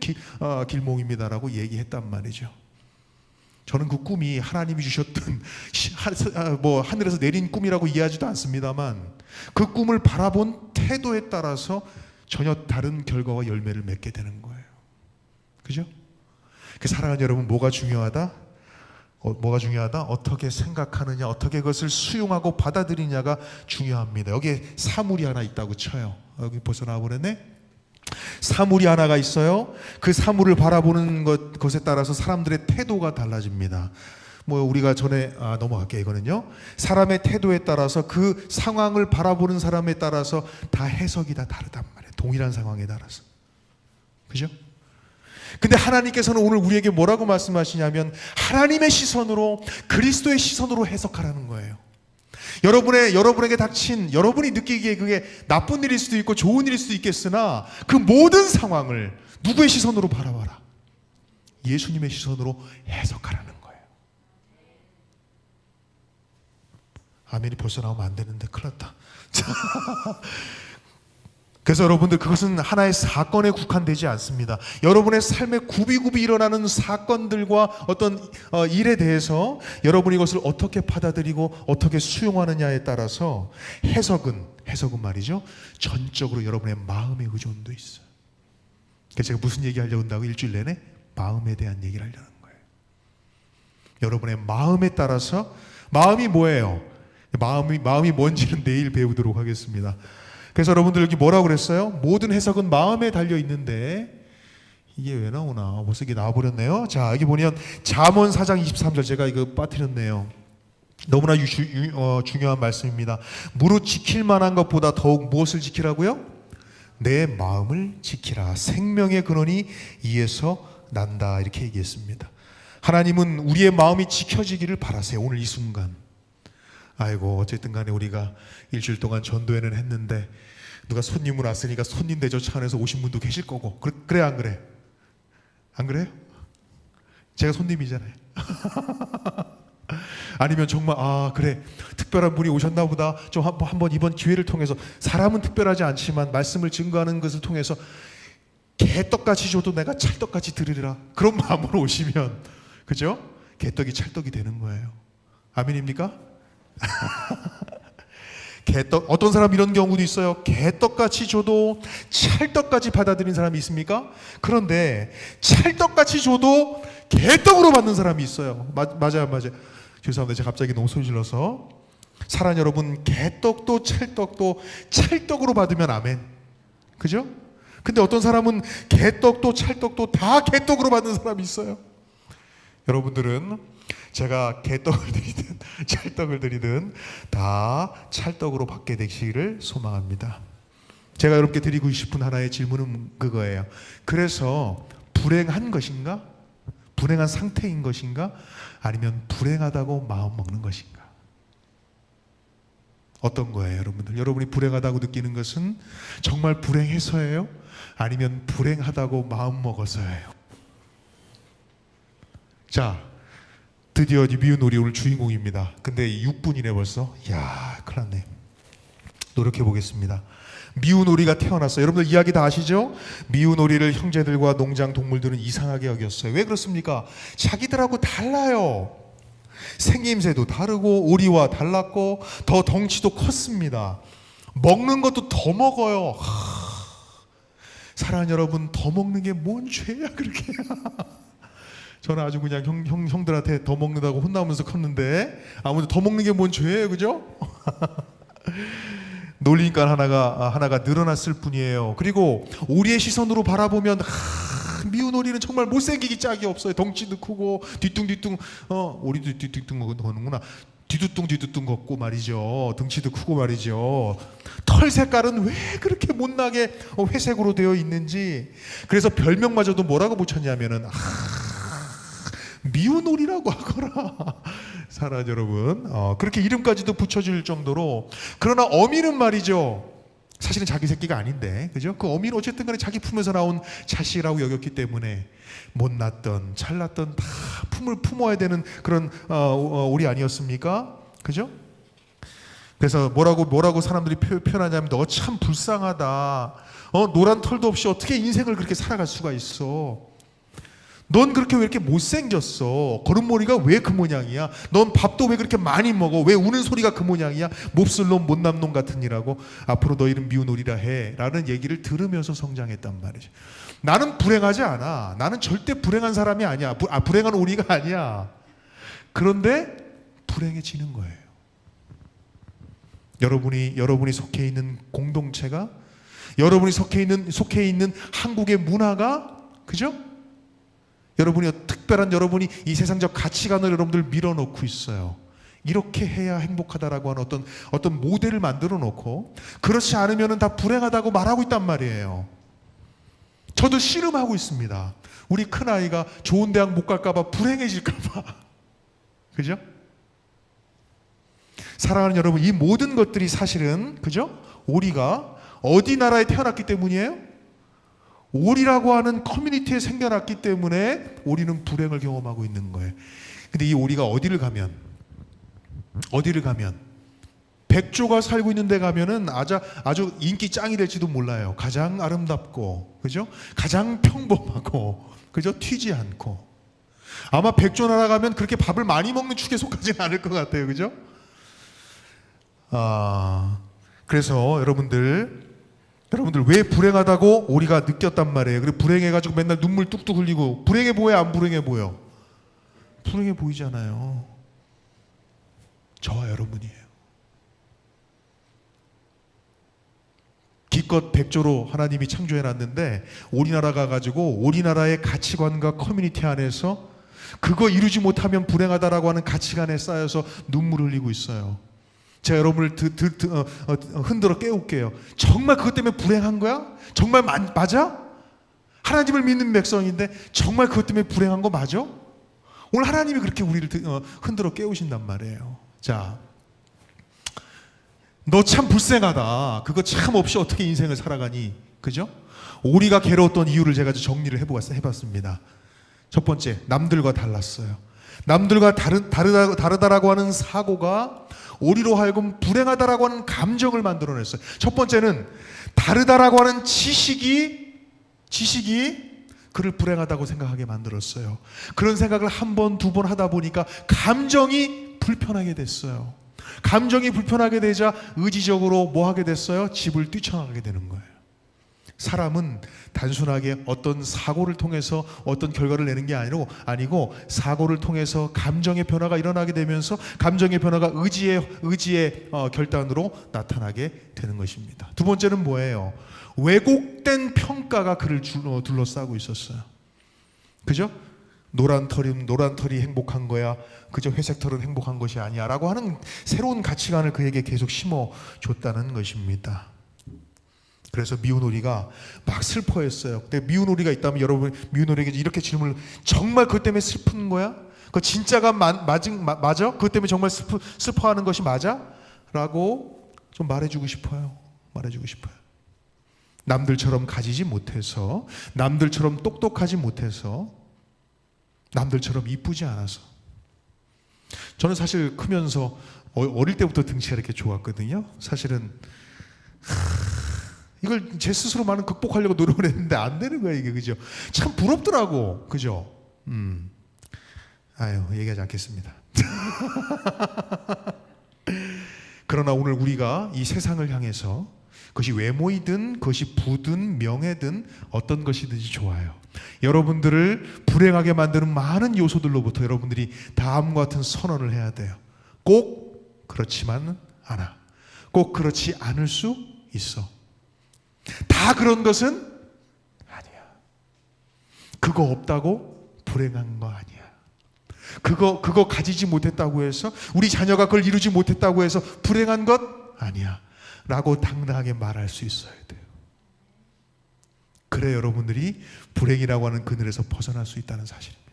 길몽입니다 라고 얘기했단 말이죠. 저는 그 꿈이 하나님이 주셨던 하늘에서 내린 꿈이라고 이해하지도 않습니다만, 그 꿈을 바라본 태도에 따라서 전혀 다른 결과와 열매를 맺게 되는 거예요. 그죠? 사랑하는 여러분, 뭐가 중요하다? 어떻게 생각하느냐, 어떻게 그것을 수용하고 받아들이냐가 중요합니다. 여기에 사물이 하나 있다고 쳐요. 여기 벌써 나와버렸네. 사물이 하나가 있어요. 그 사물을 바라보는 것에 따라서 사람들의 태도가 달라집니다. 우리가 전에 넘어갈게요. 이거는요, 사람의 태도에 따라서, 그 상황을 바라보는 사람에 따라서 다 해석이 다 다르단 말이에요. 동일한 상황에 따라서. 그죠? 근데 하나님께서는 오늘 우리에게 뭐라고 말씀하시냐면, 하나님의 시선으로, 그리스도의 시선으로 해석하라는 거예요. 여러분에게 닥친, 여러분이 느끼기에 그게 나쁜 일일 수도 있고 좋은 일일 수도 있겠으나, 그 모든 상황을 누구의 시선으로 바라봐라? 예수님의 시선으로 해석하라는 거예요. 아멘이 벌써 나오면 안 되는데 큰일 났다. 그래서 여러분들, 그것은 하나의 사건에 국한되지 않습니다. 여러분의 삶에 굽이굽이 일어나는 사건들과 어떤 일에 대해서 여러분이 이것을 어떻게 받아들이고 어떻게 수용하느냐에 따라서 해석은 말이죠, 전적으로 여러분의 마음의 의존도 있어요. 그래서 제가 무슨 얘기 하려고 한다고 일주일 내내? 마음에 대한 얘기를 하려는 거예요. 여러분의 마음에 따라서, 마음이 뭐예요? 마음이 뭔지는 내일 배우도록 하겠습니다. 그래서 여러분들 여기 뭐라고 그랬어요? 모든 해석은 마음에 달려 있는데, 이게 왜 나오나? 벌써 이게 나와버렸네요. 자, 여기 보면 잠언 4장 23절, 제가 이거 빠뜨렸네요. 너무나 중요한 말씀입니다. 무릇 지킬 만한 것보다 더욱 무엇을 지키라고요? 내 마음을 지키라. 생명의 근원이 이에서 난다. 이렇게 얘기했습니다. 하나님은 우리의 마음이 지켜지기를 바라세요. 오늘 이 순간 아이고 어쨌든 간에 우리가 일주일 동안 전도회는 했는데 누가 손님을 왔으니까 손님 대접 차원에서 오신 분도 계실 거고 그래 안 그래? 안 그래요? 제가 손님이잖아요. 아니면 정말 그래 특별한 분이 오셨나 보다 좀 한번 이번 기회를 통해서 사람은 특별하지 않지만 말씀을 증거하는 것을 통해서 개떡같이 줘도 내가 찰떡같이 드리리라 그런 마음으로 오시면 그죠? 개떡이 찰떡이 되는 거예요. 아멘입니까? 개떡 어떤 사람 이런 경우도 있어요. 개떡같이 줘도 찰떡같이 받아들인 사람이 있습니까? 그런데 찰떡같이 줘도 개떡으로 받는 사람이 있어요. 맞아요. 죄송합니다. 제가 갑자기 너무 소리 질러서. 사랑하는 여러분, 개떡도 찰떡도 찰떡으로 받으면 아멘. 그죠? 근데 어떤 사람은 개떡도 찰떡도 다 개떡으로 받는 사람이 있어요. 여러분들은 제가 개떡을 드리든 찰떡을 드리든 다 찰떡으로 받게 되시기를 소망합니다. 제가 여러분께 드리고 싶은 하나의 질문은 그거예요. 그래서 불행한 것인가? 불행한 상태인 것인가? 아니면 불행하다고 마음 먹는 것인가? 어떤 거예요, 여러분들? 여러분이 불행하다고 느끼는 것은 정말 불행해서예요? 아니면 불행하다고 마음 먹어서예요? 자, 드디어 미운 오리 오늘 주인공입니다. 근데 6분이네 벌써. 이야, 큰일 났네. 노력해 보겠습니다. 미운 오리가 태어났어요. 여러분들 이야기 다 아시죠? 미운 오리를 형제들과 농장 동물들은 이상하게 여겼어요. 왜 그렇습니까? 자기들하고 달라요. 생김새도 다르고 오리와 달랐고 더 덩치도 컸습니다. 먹는 것도 더 먹어요. 사랑하는 여러분, 더 먹는 게 뭔 죄야 그렇게. 저는 아주 그냥 형들한테 더 먹는다고 혼나면서 컸는데 아무튼 더 먹는 게 뭔 죄예요, 그죠? 놀리니까 하나가 늘어났을 뿐이에요. 그리고 오리의 시선으로 바라보면 미운 오리는 정말 못생기기 짝이 없어요. 덩치도 크고 뒤뚱뒤뚱 오리도 뒤뚱 거는구나. 뒤뚱 걷고 말이죠. 덩치도 크고 말이죠. 털 색깔은 왜 그렇게 못나게 회색으로 되어 있는지. 그래서 별명마저도 뭐라고 붙였냐면은 미운 오리라고 하거라. 사랑하는 여러분, 그렇게 이름까지도 붙여질 정도로. 그러나 어미는 말이죠, 사실은 자기 새끼가 아닌데, 그죠? 그 어미는 어쨌든 간에 자기 품에서 나온 자식이라고 여겼기 때문에 못났던 잘났던 다 품을 품어야 되는 그런 오리 아니었습니까? 그죠? 그래서 뭐라고 사람들이 표현하냐면 너 참 불쌍하다. 노란 털도 없이 어떻게 인생을 그렇게 살아갈 수가 있어? 넌 그렇게 왜 이렇게 못생겼어? 걸음머리가 왜 그 모양이야? 넌 밥도 왜 그렇게 많이 먹어? 왜 우는 소리가 그 모양이야? 몹쓸 놈 못난 놈 같은 이라고 앞으로 너 이름 미운 오리라 해 라는 얘기를 들으면서 성장했단 말이죠. 나는 불행하지 않아. 나는 절대 불행한 사람이 아니야. 불행한 오리가 아니야. 그런데 불행해지는 거예요. 여러분이 속해 있는 공동체가, 여러분이 속해 있는 한국의 문화가, 그죠? 여러분이 이 세상적 가치관을 여러분들 밀어넣고 있어요. 이렇게 해야 행복하다라고 하는 어떤 모델을 만들어 놓고 그렇지 않으면 다 불행하다고 말하고 있단 말이에요. 저도 씨름하고 있습니다. 우리 큰아이가 좋은 대학 못 갈까봐 불행해질까봐. 그죠? 사랑하는 여러분, 이 모든 것들이 사실은, 그죠? 오리가 어디 나라에 태어났기 때문이에요? 오리라고 하는 커뮤니티에 생겨났기 때문에 오리는 불행을 경험하고 있는 거예요. 근데 이 오리가 어디를 가면 백조가 살고 있는 데 가면은 아주 인기 짱이 될지도 몰라요. 가장 아름답고, 그죠? 가장 평범하고, 그죠? 튀지 않고. 아마 백조 나라 가면 그렇게 밥을 많이 먹는 축에 속하지는 않을 것 같아요. 그죠? 그래서 여러분들 왜 불행하다고 오리가 느꼈단 말이에요. 그리고 불행해가지고 맨날 눈물 뚝뚝 흘리고. 불행해 보여, 안 불행해 보여? 불행해 보이잖아요. 저와 여러분이에요. 기껏 백조로 하나님이 창조해놨는데 오리나라 가가지고 오리나라의 가치관과 커뮤니티 안에서 그거 이루지 못하면 불행하다라고 하는 가치관에 쌓여서 눈물 흘리고 있어요. 제가 여러분을 흔들어 깨울게요. 정말 그것 때문에 불행한 거야? 정말 맞아? 하나님을 믿는 백성인데 정말 그것 때문에 불행한 거 맞아? 오늘 하나님이 그렇게 우리를 흔들어 깨우신단 말이에요. 자, 너 참 불쌍하다. 그거 참 없이 어떻게 인생을 살아가니? 그죠? 오리가 괴로웠던 이유를 제가 정리를 해봤습니다. 첫 번째, 남들과 달랐어요. 남들과 다르다라고 하는 사고가 오리로 하여금 불행하다라고 하는 감정을 만들어냈어요. 첫 번째는 다르다라고 하는 지식이 그를 불행하다고 생각하게 만들었어요. 그런 생각을 한 번, 두 번 하다 보니까 감정이 불편하게 됐어요. 감정이 불편하게 되자 의지적으로 뭐 하게 됐어요? 집을 뛰쳐나가게 되는 거예요. 사람은 단순하게 어떤 사고를 통해서 어떤 결과를 내는 게 아니고 사고를 통해서 감정의 변화가 일어나게 되면서 감정의 변화가 의지의 결단으로 나타나게 되는 것입니다. 두 번째는 뭐예요? 왜곡된 평가가 그를 둘러싸고 있었어요. 그죠? 노란 털이 행복한 거야. 그저 회색 털은 행복한 것이 아니야. 라고 하는 새로운 가치관을 그에게 계속 심어줬다는 것입니다. 그래서 미운 오리가 막 슬퍼했어요. 근데 미운 오리가 있다면 여러분, 미운 오리에게 이렇게 질문을, 정말 그것 때문에 슬픈 거야? 그 진짜가 맞아? 그것 때문에 정말 슬퍼하는 것이 맞아? 라고 좀 말해주고 싶어요. 남들처럼 가지지 못해서, 남들처럼 똑똑하지 못해서, 남들처럼 이쁘지 않아서. 저는 사실 크면서 어릴 때부터 등치가 이렇게 좋았거든요. 사실은 이걸 제 스스로 많은 극복하려고 노력을 했는데 안 되는 거예요, 이게. 그죠? 참 부럽더라고. 그죠? 얘기하지 않겠습니다. 그러나 오늘 우리가 이 세상을 향해서 그것이 외모이든 그것이 부든 명예든 어떤 것이든지 좋아요. 여러분들을 불행하게 만드는 많은 요소들로부터 여러분들이 다음과 같은 선언을 해야 돼요. 꼭 그렇지만 않아. 꼭 그렇지 않을 수 있어. 다 그런 것은 아니야. 그거 없다고 불행한 거 아니야. 그거 가지지 못했다고 해서, 우리 자녀가 그걸 이루지 못했다고 해서 불행한 것 아니야. 라고 당당하게 말할 수 있어야 돼요. 그래 여러분들이 불행이라고 하는 그늘에서 벗어날 수 있다는 사실입니다.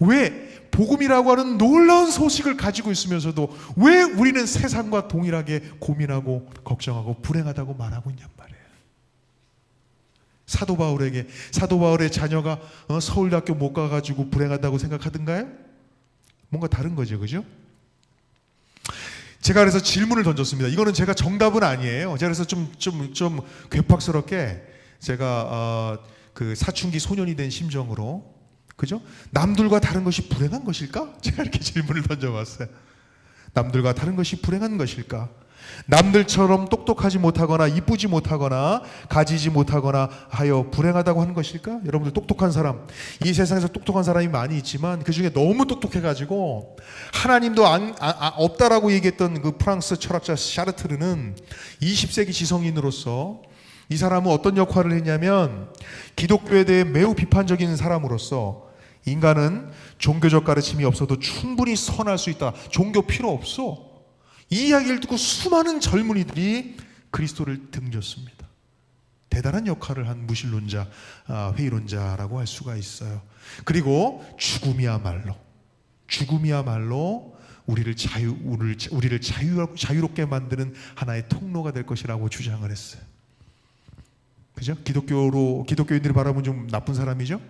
왜 복음이라고 하는 놀라운 소식을 가지고 있으면서도 왜 우리는 세상과 동일하게 고민하고 걱정하고 불행하다고 말하고 있냔 말이에요. 사도 바울의 자녀가 서울대학교 못 가가지고 불행하다고 생각하던가요? 뭔가 다른 거죠, 그죠? 제가 그래서 질문을 던졌습니다. 이거는 제가 정답은 아니에요. 제가 그래서 좀 괴팍스럽게 제가 그 사춘기 소년이 된 심정으로, 그죠? 남들과 다른 것이 불행한 것일까? 제가 이렇게 질문을 던져봤어요. 남들과 다른 것이 불행한 것일까? 남들처럼 똑똑하지 못하거나 이쁘지 못하거나 가지지 못하거나 하여 불행하다고 하는 것일까? 여러분들 똑똑한 사람, 이 세상에서 똑똑한 사람이 많이 있지만 그 중에 너무 똑똑해가지고 하나님도 없다라고 얘기했던 그 프랑스 철학자 샤르트르는 20세기 지성인으로서, 이 사람은 어떤 역할을 했냐면 기독교에 대해 매우 비판적인 사람으로서, 인간은 종교적 가르침이 없어도 충분히 선할 수 있다. 종교 필요 없어. 이 이야기를 듣고 수많은 젊은이들이 그리스도를 등졌습니다. 대단한 역할을 한 무신론자, 회의론자라고 할 수가 있어요. 그리고 죽음이야말로 우리를 자유롭게 만드는 하나의 통로가 될 것이라고 주장을 했어요. 그죠? 기독교인들이 바라보면 좀 나쁜 사람이죠?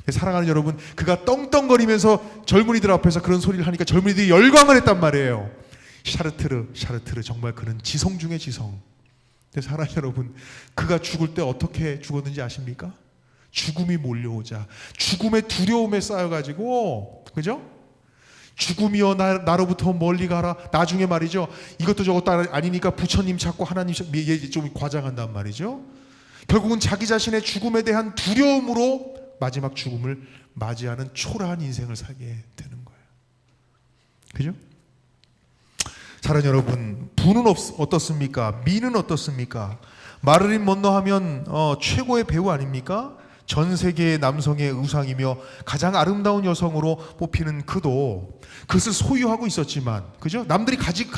사랑하는 여러분, 그가 떵떵거리면서 젊은이들 앞에서 그런 소리를 하니까 젊은이들이 열광을 했단 말이에요. 샤르트르 정말 그는 지성 중에 지성. 근데 사랑하는 여러분, 그가 죽을 때 어떻게 죽었는지 아십니까? 죽음이 몰려오자 죽음의 두려움에 쌓여가지고, 그죠? 죽음이여 나로부터 멀리 가라. 나중에 말이죠, 이것도 저것도 아니니까 부처님 찾고 하나님 좀 과장한단 말이죠. 결국은 자기 자신의 죽음에 대한 두려움으로 마지막 죽음을 맞이하는 초라한 인생을 살게 되는 거예요. 그죠? 사랑하는 여러분, 부는 어떻습니까? 미는 어떻습니까? 마릴린 먼로 하면 최고의 배우 아닙니까? 전 세계의 남성의 우상이며 가장 아름다운 여성으로 뽑히는 그도 그것을 소유하고 있었지만, 그죠? 남들이 가질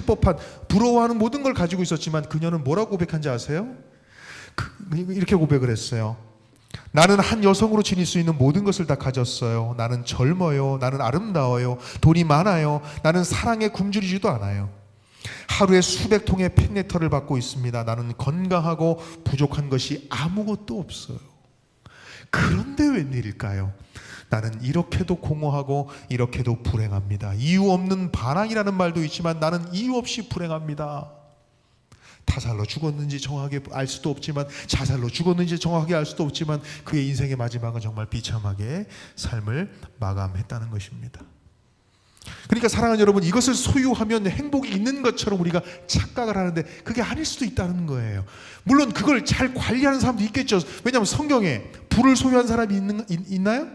법한, 부러워하는 모든 걸 가지고 있었지만 그녀는 뭐라고 고백한지 아세요? 이렇게 고백을 했어요. 나는 한 여성으로 지닐 수 있는 모든 것을 다 가졌어요. 나는 젊어요. 나는 아름다워요. 돈이 많아요. 나는 사랑에 굶주리지도 않아요. 하루에 수백 통의 팬레터를 받고 있습니다. 나는 건강하고 부족한 것이 아무것도 없어요. 그런데 웬일일까요? 나는 이렇게도 공허하고 이렇게도 불행합니다. 이유 없는 반항이라는 말도 있지만 나는 이유 없이 불행합니다. 타살로 죽었는지 정확하게 알 수도 없지만, 자살로 죽었는지 정확하게 알 수도 없지만, 그의 인생의 마지막은 정말 비참하게 삶을 마감했다는 것입니다. 그러니까 사랑하는 여러분, 이것을 소유하면 행복이 있는 것처럼 우리가 착각을 하는데 그게 아닐 수도 있다는 거예요. 물론 그걸 잘 관리하는 사람도 있겠죠. 왜냐하면 성경에 불을 소유한 사람이 있나요?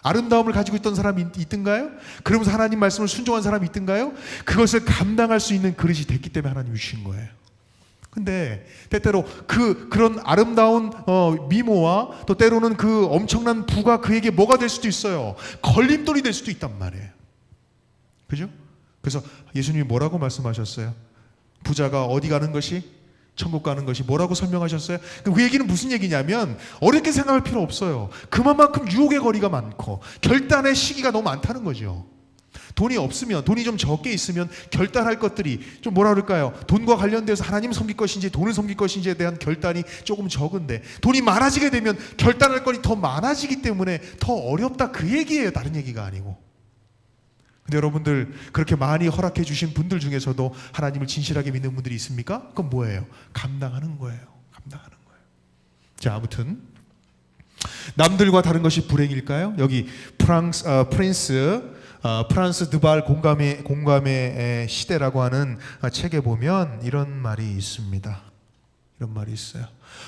아름다움을 가지고 있던 사람이 있던가요? 그러면서 하나님 말씀을 순종한 사람이 있던가요? 그것을 감당할 수 있는 그릇이 됐기 때문에 하나님이 주신 거예요. 근데 때때로 그런 아름다운 미모와 또 때로는 그 엄청난 부가 그에게 뭐가 될 수도 있어요. 걸림돌이 될 수도 있단 말이에요. 그죠? 그래서 예수님이 뭐라고 말씀하셨어요? 부자가 어디 가는 것이? 천국 가는 것이 뭐라고 설명하셨어요? 그 얘기는 무슨 얘기냐면 어렵게 생각할 필요 없어요. 그만큼 유혹의 거리가 많고 결단의 시기가 너무 많다는 거죠. 돈이 없으면, 돈이 좀 적게 있으면 결단할 것들이 좀 뭐라 그럴까요? 돈과 관련돼서 하나님 섬길 것인지 돈을 섬길 것인지에 대한 결단이 조금 적은데, 돈이 많아지게 되면 결단할 것이 더 많아지기 때문에 더 어렵다, 그 얘기예요. 다른 얘기가 아니고. 근데 여러분들, 그렇게 많이 허락해 주신 분들 중에서도 하나님을 진실하게 믿는 분들이 있습니까? 그건 뭐예요? 감당하는 거예요. 감당하는 거예요. 자, 아무튼 남들과 다른 것이 불행일까요? 여기 프랑스 드발 공감의 시대라고 하는 책에 보면 이런 말이 있습니다. 이런 말이 있어요.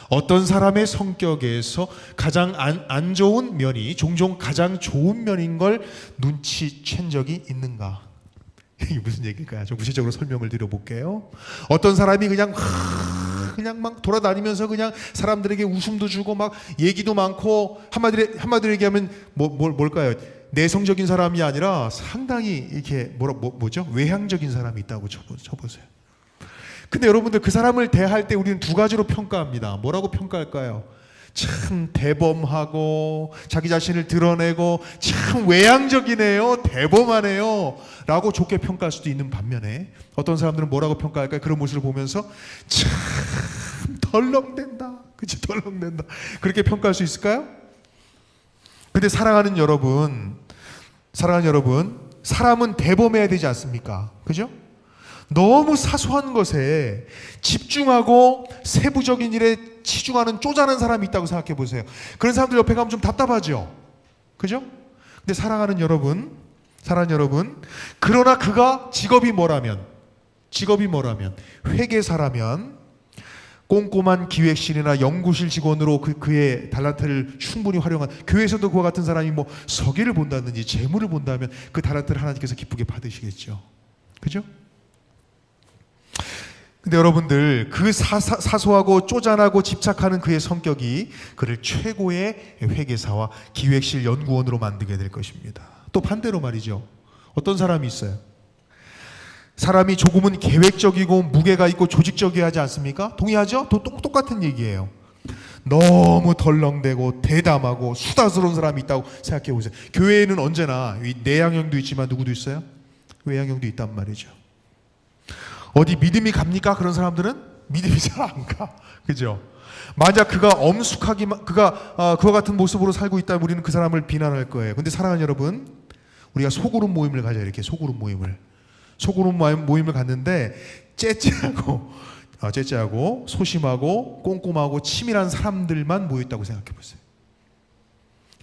어떤 사람의 성격에서 가장 안 좋은 면이 종종 가장 좋은 면인 걸 눈치챈 적이 있는가? 이게 무슨 얘기일까요? 좀 구체적으로 설명을 드려볼게요. 어떤 사람이 그냥 막 돌아다니면서 그냥 사람들에게 웃음도 주고 막 얘기도 많고, 한마디로 얘기하면 뭘까요? 내성적인 사람이 아니라 상당히 이렇게 뭐죠? 외향적인 사람이 있다고 쳐보세요. 근데 여러분들, 그 사람을 대할 때 우리는 두 가지로 평가합니다. 뭐라고 평가할까요? 참 대범하고 자기 자신을 드러내고 참 외향적이네요, 대범하네요 라고 좋게 평가할 수도 있는 반면에, 어떤 사람들은 뭐라고 평가할까요? 그런 모습을 보면서 참 덜렁댄다, 그치, 덜렁댄다, 그렇게 평가할 수 있을까요? 근데 사랑하는 여러분, 사람은 대범해야 되지 않습니까? 그죠? 너무 사소한 것에 집중하고 세부적인 일에 치중하는 쪼잔한 사람이 있다고 생각해 보세요. 그런 사람들 옆에 가면 좀 답답하죠? 그죠? 근데 사랑하는 여러분, 그러나 그가 직업이 뭐라면 회계사라면, 꼼꼼한 기획실이나 연구실 직원으로 그의 달란트를 충분히 활용한, 교회에서도 그와 같은 사람이 뭐 서기를 본다든지 재물을 본다면 그 달란트를 하나님께서 기쁘게 받으시겠죠. 그죠? 근데 여러분들, 그 사소하고 쪼잔하고 집착하는 그의 성격이 그를 최고의 회계사와 기획실 연구원으로 만들게 될 것입니다. 또 반대로 말이죠. 어떤 사람이 있어요. 사람이 조금은 계획적이고 무게가 있고 조직적이어야 하지 않습니까? 동의하죠? 똑같은 얘기예요. 너무 덜렁대고 대담하고 수다스러운 사람이 있다고 생각해 보세요. 교회에는 언제나 내향형도 있지만 누구도 있어요? 외향형도 있단 말이죠. 어디 믿음이 갑니까? 그런 사람들은 믿음이 잘 안 가. 그죠? 만약 그가 그와 같은 모습으로 살고 있다면 우리는 그 사람을 비난할 거예요. 근데 사랑하는 여러분, 우리가 소그룹 모임을 가져요. 이렇게 소그룹 모임을 갔는데 째째하고 소심하고 꼼꼼하고 치밀한 사람들만 모였다고 생각해 보세요.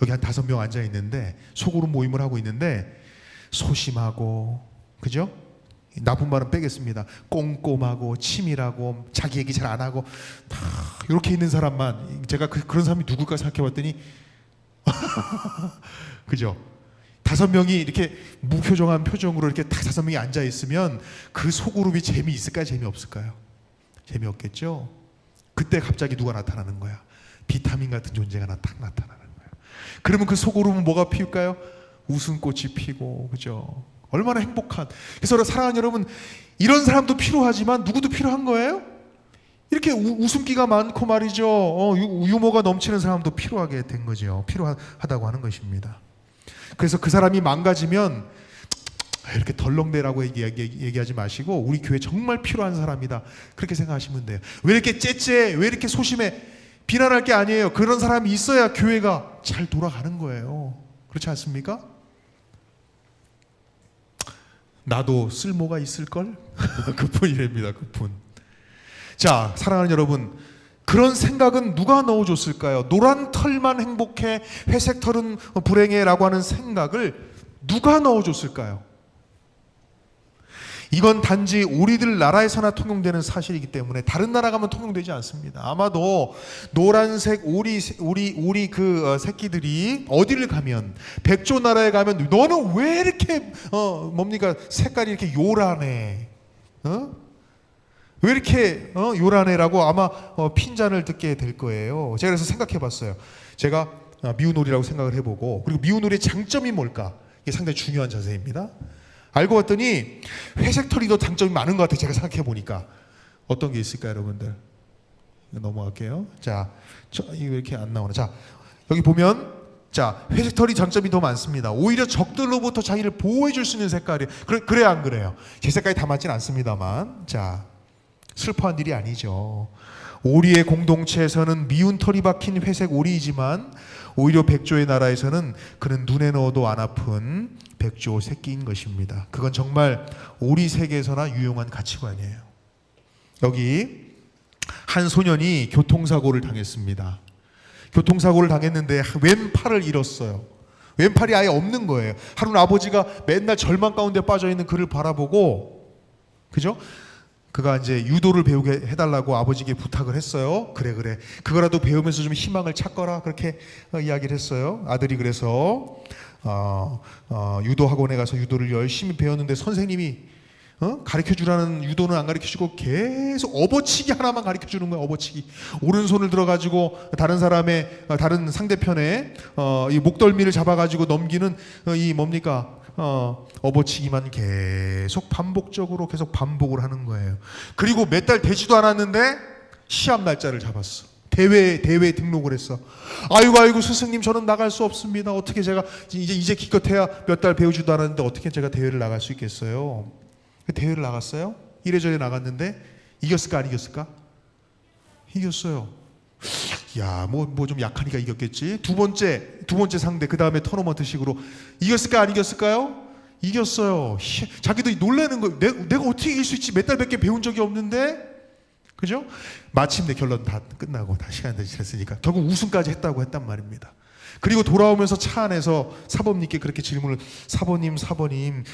여기 한 5명 앉아 있는데 소그룹 모임을 하고 있는데 소심하고, 그죠? 나쁜 말은 빼겠습니다. 꼼꼼하고 치밀하고 자기 얘기 잘 안 하고 이렇게 있는 사람만, 제가 그런 사람이 누굴까 생각해 봤더니 그죠? 5명이 이렇게 무표정한 표정으로 이렇게 딱 5명이 앉아 있으면 그 소그룹이 재미있을까요? 재미없을까요? 재미없겠죠? 그때 갑자기 누가 나타나는 거야? 비타민 같은 존재가 딱 나타나는 거야. 그러면 그 소그룹은 뭐가 피울까요? 웃음꽃이 피고, 그죠? 얼마나 행복한. 그래서 사랑하는 여러분, 이런 사람도 필요하지만 누구도 필요한 거예요? 이렇게 웃음기가 많고 말이죠. 유머가 넘치는 사람도 필요하게 된 거죠. 필요하다고 하는 것입니다. 그래서 그 사람이 망가지면 이렇게 덜렁대라고 얘기하지 마시고 우리 교회 정말 필요한 사람이다 그렇게 생각하시면 돼요. 왜 이렇게 째째 왜 이렇게 소심해 비난할 게 아니에요. 그런 사람이 있어야 교회가 잘 돌아가는 거예요. 그렇지 않습니까? 나도 쓸모가 있을걸? 그뿐이랍니다. 그뿐. 자, 사랑하는 여러분, 그런 생각은 누가 넣어줬을까요? 노란 털만 행복해 회색 털은 불행해라고 하는 생각을 누가 넣어줬을까요? 이건 단지 우리들 나라에서나 통용되는 사실이기 때문에 다른 나라 가면 통용되지 않습니다. 아마도 노란색 오리 그 새끼들이 어디를 가면 백조 나라에 가면 너는 왜 이렇게 뭡니까 색깔이 이렇게 요란해? 왜 이렇게 요란해라고 아마 핀잔을 듣게 될 거예요. 제가 그래서 생각해봤어요. 제가 미운 오리라고 생각을 해보고 그리고 미운 오리의 장점이 뭘까? 이게 상당히 중요한 자세입니다. 알고 봤더니 회색 털이 더 장점이 많은 것 같아요. 제가 생각해 보니까 어떤 게 있을까요, 여러분들? 넘어갈게요. 자, 이거 이렇게 안 나오나? 자, 여기 보면 자 회색 털이 장점이 더 많습니다. 오히려 적들로부터 자기를 보호해 줄 수 있는 색깔이에요. 그래야 안 그래요? 제 색깔이 다 맞진 않습니다만, 자 슬퍼한 일이 아니죠. 오리의 공동체에서는 미운 털이 박힌 회색 오리이지만 오히려 백조의 나라에서는 그는 눈에 넣어도 안 아픈 백조 새끼인 것입니다. 그건 정말 오리 세계에서나 유용한 가치관이에요. 여기 한 소년이 교통사고를 당했습니다. 교통사고를 당했는데 왼팔을 잃었어요. 왼팔이 아예 없는 거예요. 하루는 아버지가 맨날 절망 가운데 빠져있는 그를 바라보고, 그죠? 그가 이제 유도를 배우게 해달라고 아버지에게 부탁을 했어요. 그래 그거라도 배우면서 좀 희망을 찾거라 그렇게 이야기를 했어요. 아들이 그래서 유도 학원에 가서 유도를 열심히 배웠는데 선생님이 가르쳐주라는 유도는 안 가르쳐주고 계속 업어치기 하나만 가르쳐주는 거예요. 업어치기. 오른손을 들어가지고 다른 상대편의 이 목덜미를 잡아가지고 넘기는 이 뭡니까? 업어치기만 계속 반복적으로 계속 반복을 하는 거예요. 그리고 몇 달 되지도 않았는데 시합 날짜를 잡았어. 대회 등록을 했어. 아이고 스승님 저는 나갈 수 없습니다. 어떻게 제가 이제 기껏해야 몇 달 배우지도 않았는데 어떻게 제가 대회를 나갈 수 있겠어요? 대회를 나갔어요. 이래저래 나갔는데 이겼을까 안 이겼을까? 이겼어요. 야, 뭐 좀 약하니까 이겼겠지. 두 번째 상대 그 다음에 토너먼트식으로 이겼을까 안 이겼을까요? 이겼어요. 자기도 놀라는 거예요. 내가 어떻게 이길 수 있지? 몇 달밖에 배운 적이 없는데, 그죠? 마침내 결론 다 끝나고 다 시간이 지났으니까 결국 우승까지 했다고 했단 말입니다. 그리고 돌아오면서 차 안에서 사범님께 그렇게 질문을 사범님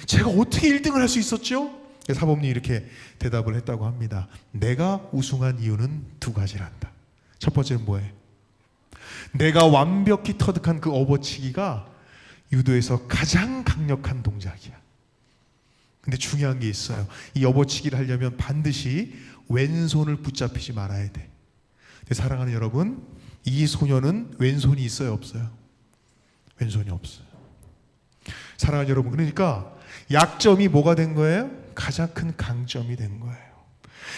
제가 어떻게 1등을 할 수 있었죠? 사범님이 이렇게 대답을 했다고 합니다. 내가 우승한 이유는 두 가지란다. 첫 번째는 뭐예요? 내가 완벽히 터득한 그 업어치기가 유도에서 가장 강력한 동작이야. 근데 중요한 게 있어요. 이 업어치기를 하려면 반드시 왼손을 붙잡히지 말아야 돼. 근데 사랑하는 여러분, 이 소녀는 왼손이 있어요, 없어요? 왼손이 없어요. 사랑하는 여러분, 그러니까 약점이 뭐가 된 거예요? 가장 큰 강점이 된 거예요.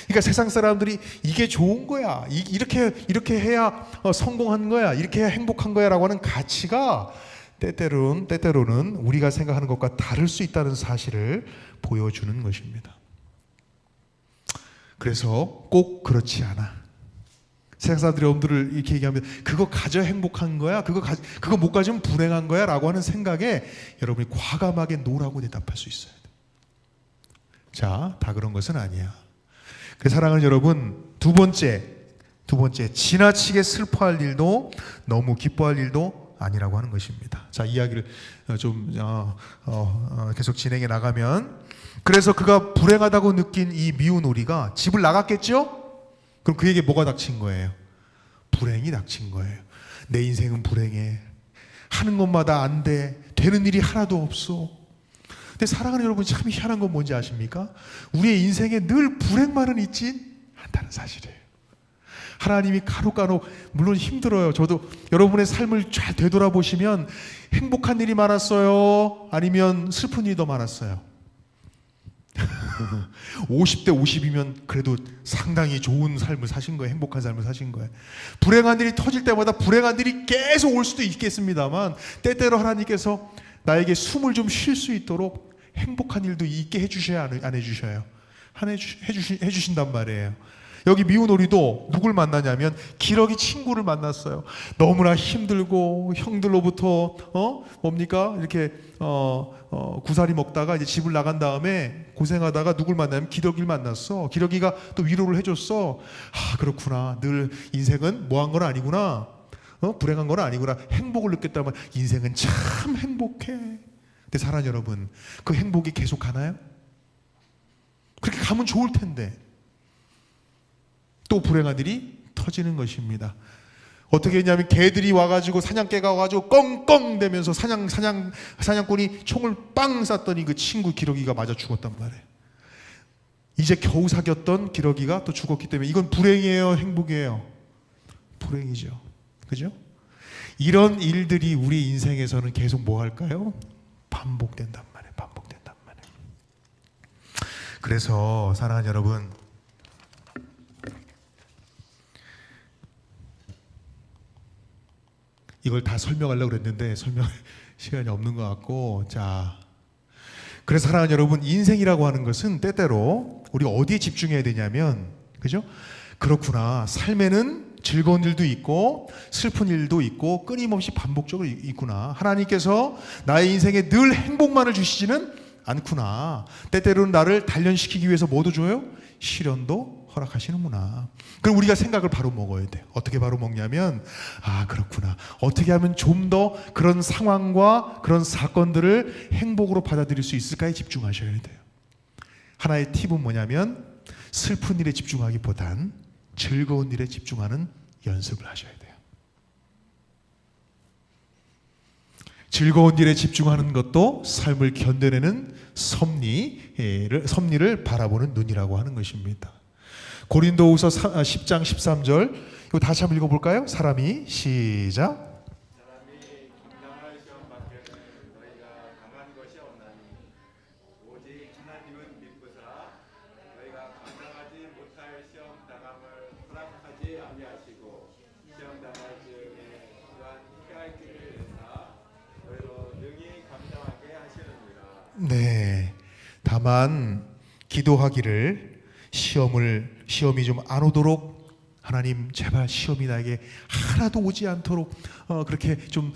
그러니까 세상 사람들이 이게 좋은 거야, 이렇게 해야 성공한 거야, 이렇게 해야 행복한 거야라고 하는 가치가 때때로는 우리가 생각하는 것과 다를 수 있다는 사실을 보여주는 것입니다. 그래서 꼭 그렇지 않아. 세상 사람들이 여러분들을 이렇게 얘기하면 그거 가져 행복한 거야, 그거 못 가지면 불행한 거야 라고 하는 생각에 여러분이 과감하게 노라고 대답할 수 있어야 돼. 자, 다 그런 것은 아니야. 그 사랑하는 여러분, 두 번째 지나치게 슬퍼할 일도 너무 기뻐할 일도 아니라고 하는 것입니다. 자, 이야기를 좀 계속 진행해 나가면, 그래서 그가 불행하다고 느낀 이 미운 오리가 집을 나갔겠죠? 그럼 그에게 뭐가 닥친 거예요? 불행이 닥친 거예요. 내 인생은 불행해. 하는 것마다 안 돼. 되는 일이 하나도 없어. 근데 사랑하는 여러분, 참 희한한 건 뭔지 아십니까? 우리의 인생에 늘 불행만은 있지 않다는 사실이에요. 하나님이 간혹 물론 힘들어요. 저도 여러분의 삶을 잘 되돌아보시면 행복한 일이 많았어요? 아니면 슬픈 일이 더 많았어요? 50대 50이면 그래도 상당히 좋은 삶을 사신 거예요. 행복한 삶을 사신 거예요. 불행한 일이 터질 때마다 불행한 일이 계속 올 수도 있겠습니다만 때때로 하나님께서 나에게 숨을 좀 쉴 수 있도록 행복한 일도 있게 해주셔야 안 해주셔요? 해주신단 말이에요. 여기 미운 오리도 누굴 만나냐면 기러기 친구를 만났어요. 너무나 힘들고 형들로부터 뭡니까 이렇게 구사리 먹다가 이제 집을 나간 다음에 고생하다가 누굴 만나면 기러기를 만났어. 기러기가 또 위로를 해줬어. 아 그렇구나. 늘 인생은 뭐한 건 아니구나. 불행한 건 아니구나. 행복을 느꼈다면 인생은 참 행복해. 근데 사랑하는 여러분, 그 행복이 계속 가나요? 그렇게 가면 좋을 텐데 또 불행한 일이 터지는 것입니다. 어떻게 했냐면 개들이 와가지고 사냥개가 와가지고 껑껑대면서 사냥꾼이 총을 빵 쐈더니 그 친구 기러기가 맞아 죽었단 말이에요. 이제 겨우 사귀었던 기러기가 또 죽었기 때문에 이건 불행이에요, 행복이에요? 불행이죠. 그죠? 이런 일들이 우리 인생에서는 계속 뭐 할까요? 반복된단 말이에요. 반복된단 말이에요. 그래서 사랑하는 여러분, 이걸 다 설명하려고 그랬는데 설명할 시간이 없는 것 같고, 자, 그래서 사랑하는 여러분, 인생이라고 하는 것은 때때로 우리 어디에 집중해야 되냐면, 그죠? 그렇구나. 삶에는 즐거운 일도 있고 슬픈 일도 있고 끊임없이 반복적으로 있구나. 하나님께서 나의 인생에 늘 행복만을 주시지는 않구나. 때때로는 나를 단련시키기 위해서 뭐도 줘요? 시련도 허락하시는구나. 그럼 우리가 생각을 바로 먹어야 돼요. 어떻게 바로 먹냐면, 아 그렇구나. 어떻게 하면 좀 더 그런 상황과 그런 사건들을 행복으로 받아들일 수 있을까에 집중하셔야 돼요. 하나의 팁은 뭐냐면, 슬픈 일에 집중하기보단 즐거운 일에 집중하는 연습을 하셔야 돼요. 즐거운 일에 집중하는 것도 삶을 견뎌내는 섭리를 바라보는 눈이라고 하는 것입니다. 고린도후서 10장 13절, 이거 다시 한번 읽어볼까요? 사람이 시작. 사람이 감당할 시험 밖에는 너희가 강한 것이 없나니 오직 하나님은 믿으사 너희가 감당하지 못할 시험 당함을 허락하지 아니하시고 시험 당할 즈음에 또한 피할 길을 내사 너희로 능히 감당하게 하시느니라. 네. 다만 기도하기를 시험이 좀 안 오도록, 하나님 제발 시험이 나에게 하나도 오지 않도록 그렇게 좀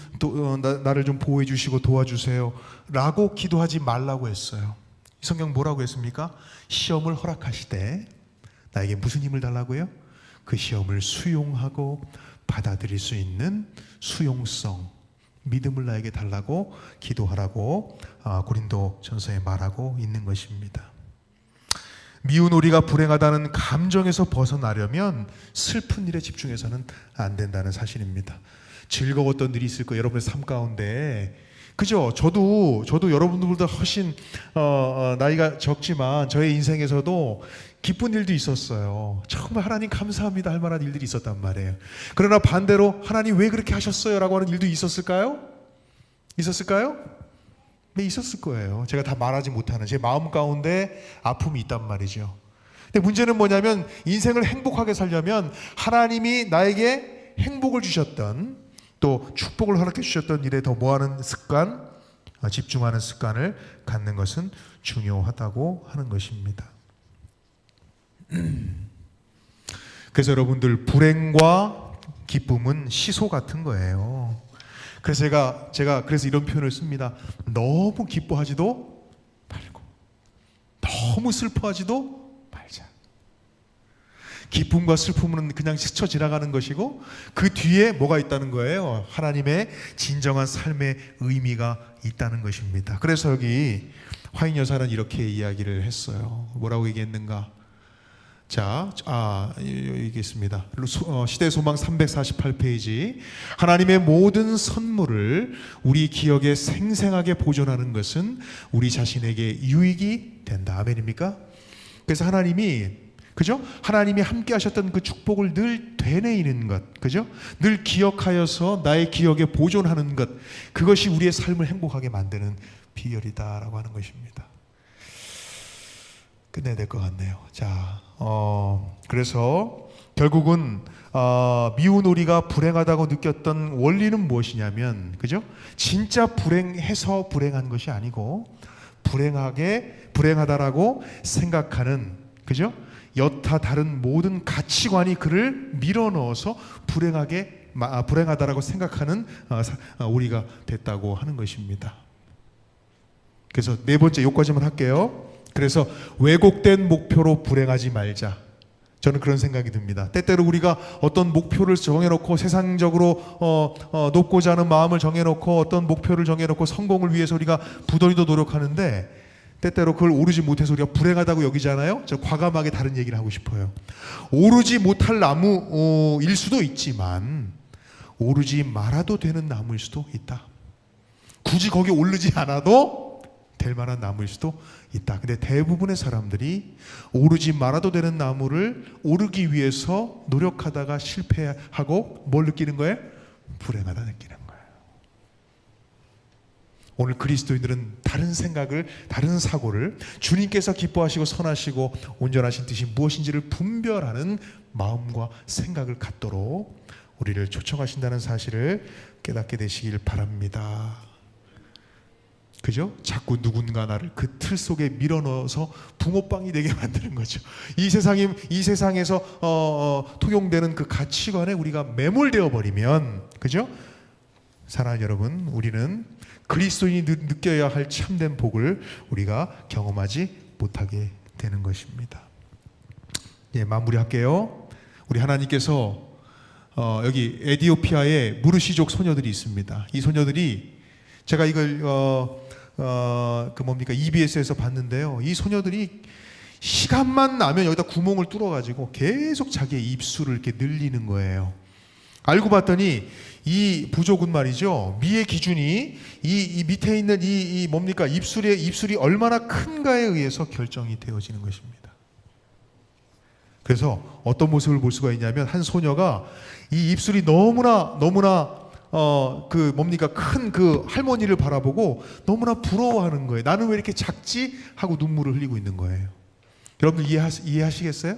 나를 좀 보호해 주시고 도와주세요 라고 기도하지 말라고 했어요. 성경 뭐라고 했습니까? 시험을 허락하시되 나에게 무슨 힘을 달라고요? 그 시험을 수용하고 받아들일 수 있는 수용성, 믿음을 나에게 달라고 기도하라고 고린도전서에 말하고 있는 것입니다. 미운 오리가 불행하다는 감정에서 벗어나려면 슬픈 일에 집중해서는 안 된다는 사실입니다. 즐거웠던 일이 있을 거예요, 여러분의 삶 가운데. 그죠? 저도 여러분들보다 훨씬 나이가 적지만 저의 인생에서도 기쁜 일도 있었어요. 정말 하나님 감사합니다 할 만한 일들이 있었단 말이에요. 그러나 반대로 하나님 왜 그렇게 하셨어요? 라고 하는 일도 있었을까요? 네, 있었을 거예요. 제가 다 말하지 못하는 제 마음 가운데 아픔이 있단 말이죠. 근데 문제는 뭐냐면, 인생을 행복하게 살려면 하나님이 나에게 행복을 주셨던, 또 축복을 허락해 주셨던 일에 더 뭐하는 습관, 집중하는 습관을 갖는 것은 중요하다고 하는 것입니다. 그래서 여러분들, 불행과 기쁨은 시소 같은 거예요. 그래서 제가 그래서 이런 표현을 씁니다. 너무 기뻐하지도 말고 너무 슬퍼하지도 말자. 기쁨과 슬픔은 그냥 스쳐 지나가는 것이고 그 뒤에 뭐가 있다는 거예요? 하나님의 진정한 삶의 의미가 있다는 것입니다. 그래서 여기 화인 여사는 이렇게 이야기를 했어요. 뭐라고 얘기했는가? 자, 여기 있습니다. 시대소망 348페이지. 하나님의 모든 선물을 우리 기억에 생생하게 보존하는 것은 우리 자신에게 유익이 된다. 아멘입니까? 그래서 하나님이, 그죠? 하나님이 함께 하셨던 그 축복을 늘 되뇌이는 것, 그죠? 늘 기억하여서 나의 기억에 보존하는 것, 그것이 우리의 삶을 행복하게 만드는 비결이다라고 하는 것입니다. 끝내야 될 것 같네요. 자, 그래서 결국은 미운 오리가 불행하다고 느꼈던 원리는 무엇이냐면, 그죠? 진짜 불행해서 불행한 것이 아니고 불행하다라고 생각하는, 그죠? 여타 다른 모든 가치관이 그를 밀어넣어서 불행하다라고 생각하는 우리가 됐다고 하는 것입니다. 그래서 네 번째 요까지만 할게요. 그래서 왜곡된 목표로 불행하지 말자. 저는 그런 생각이 듭니다. 때때로 우리가 어떤 목표를 정해놓고 세상적으로 높고자 하는 마음을 정해놓고 어떤 목표를 정해놓고 성공을 위해서 우리가 부더리도 노력하는데 때때로 그걸 오르지 못해서 우리가 불행하다고 여기잖아요. 저 과감하게 다른 얘기를 하고 싶어요. 오르지 못할 나무일 수도 있지만 오르지 말아도 되는 나무일 수도 있다. 굳이 거기 오르지 않아도 될 만한 나무일 수도 있다. 근데 대부분의 사람들이 오르지 말아도 되는 나무를 오르기 위해서 노력하다가 실패하고 뭘 느끼는 거예요? 불행하다 느끼는 거예요. 오늘 그리스도인들은 다른 생각을, 다른 사고를 주님께서 기뻐하시고 선하시고 온전하신 뜻이 무엇인지를 분별하는 마음과 생각을 갖도록 우리를 초청하신다는 사실을 깨닫게 되시길 바랍니다. 그죠? 자꾸 누군가 나를 그 틀 속에 밀어넣어서 붕어빵이 되게 만드는 거죠. 이 세상에서 통용되는 그 가치관에 우리가 매몰되어 버리면, 그죠? 사랑하는 여러분, 우리는 그리스도인이 느껴야 할 참된 복을 우리가 경험하지 못하게 되는 것입니다. 예, 마무리할게요. 우리 하나님께서 여기 에디오피아에 무르시족 소녀들이 있습니다. 이 소녀들이 제가 이걸 EBS에서 봤는데요. 이 소녀들이 시간만 나면 여기다 구멍을 뚫어가지고 계속 자기의 입술을 이렇게 늘리는 거예요. 알고 봤더니 이 부족은 말이죠. 미의 기준이 이 밑에 있는 입술이 얼마나 큰가에 의해서 결정이 되어지는 것입니다. 그래서 어떤 모습을 볼 수가 있냐면 한 소녀가 이 입술이 너무나 큰 그 할머니를 바라보고 너무나 부러워하는 거예요. 나는 왜 이렇게 작지? 하고 눈물을 흘리고 있는 거예요. 여러분들 이해하시겠어요?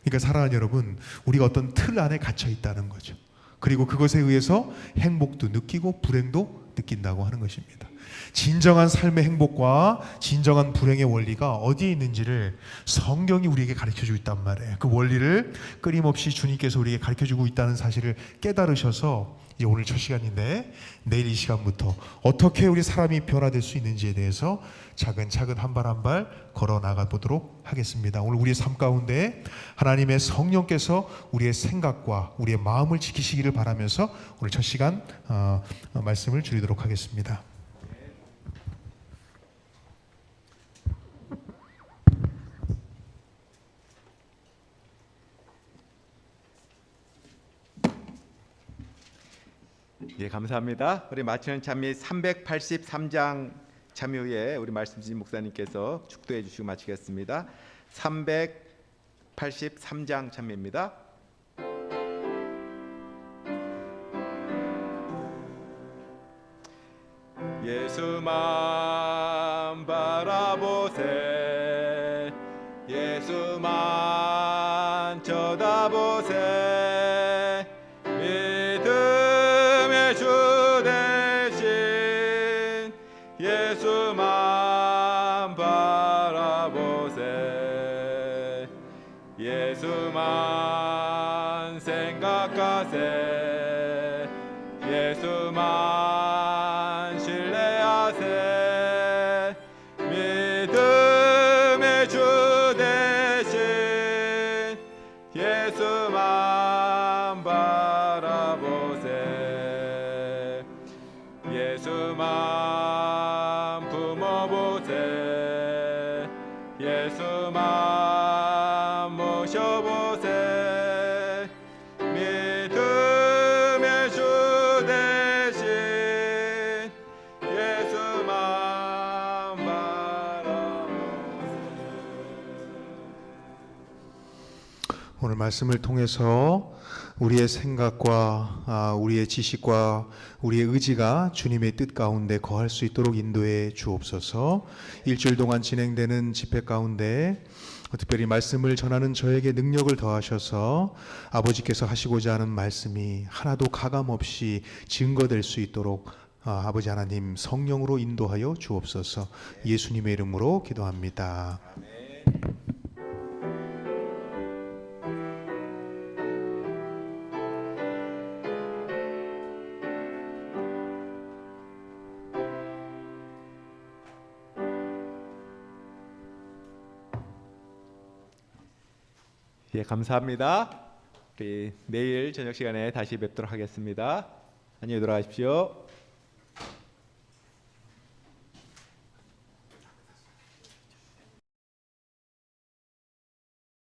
그러니까 사랑하는 여러분, 우리가 어떤 틀 안에 갇혀 있다는 거죠. 그리고 그것에 의해서 행복도 느끼고 불행도 느낀다고 하는 것입니다. 진정한 삶의 행복과 진정한 불행의 원리가 어디에 있는지를 성경이 우리에게 가르쳐주고 있단 말이에요. 그 원리를 끊임없이 주님께서 우리에게 가르쳐주고 있다는 사실을 깨달으셔서 이제 오늘 첫 시간인데 내일 이 시간부터 어떻게 우리 사람이 변화될 수 있는지에 대해서 차근차근 한 발 한 발 걸어 나가 보도록 하겠습니다. 오늘 우리의 삶 가운데 하나님의 성령께서 우리의 생각과 우리의 마음을 지키시기를 바라면서 오늘 첫 시간 말씀을 드리도록 하겠습니다. 예, 감사합니다. 우리 마치는 참미 383장 참여 후에 우리 말씀 주신 목사님께서 축도해 주시고 마치겠습니다. 383장 참여입니다. 예수만 바라보세, 예수만 쳐다보세, 믿음의 주 대신 예수만 바라보세, 예수만 생각하세, 예수만 신뢰하세, 믿음의 주 대신 예수만 바라보세, 예수만 품어보세, 예수만 모셔보세, 믿음의 주 대신 예수만 바라보세. 오늘 말씀을 통해서 우리의 생각과 우리의 지식과 우리의 의지가 주님의 뜻 가운데 거할 수 있도록 인도해 주옵소서. 일주일 동안 진행되는 집회 가운데 특별히 말씀을 전하는 저에게 능력을 더하셔서 아버지께서 하시고자 하는 말씀이 하나도 가감 없이 증거될 수 있도록 아버지 하나님 성령으로 인도하여 주옵소서. 예수님의 이름으로 기도합니다. 예, 감사합니다. 우리 내일 저녁 시간에 다시 뵙도록 하겠습니다. 안녕히 들어가십시오.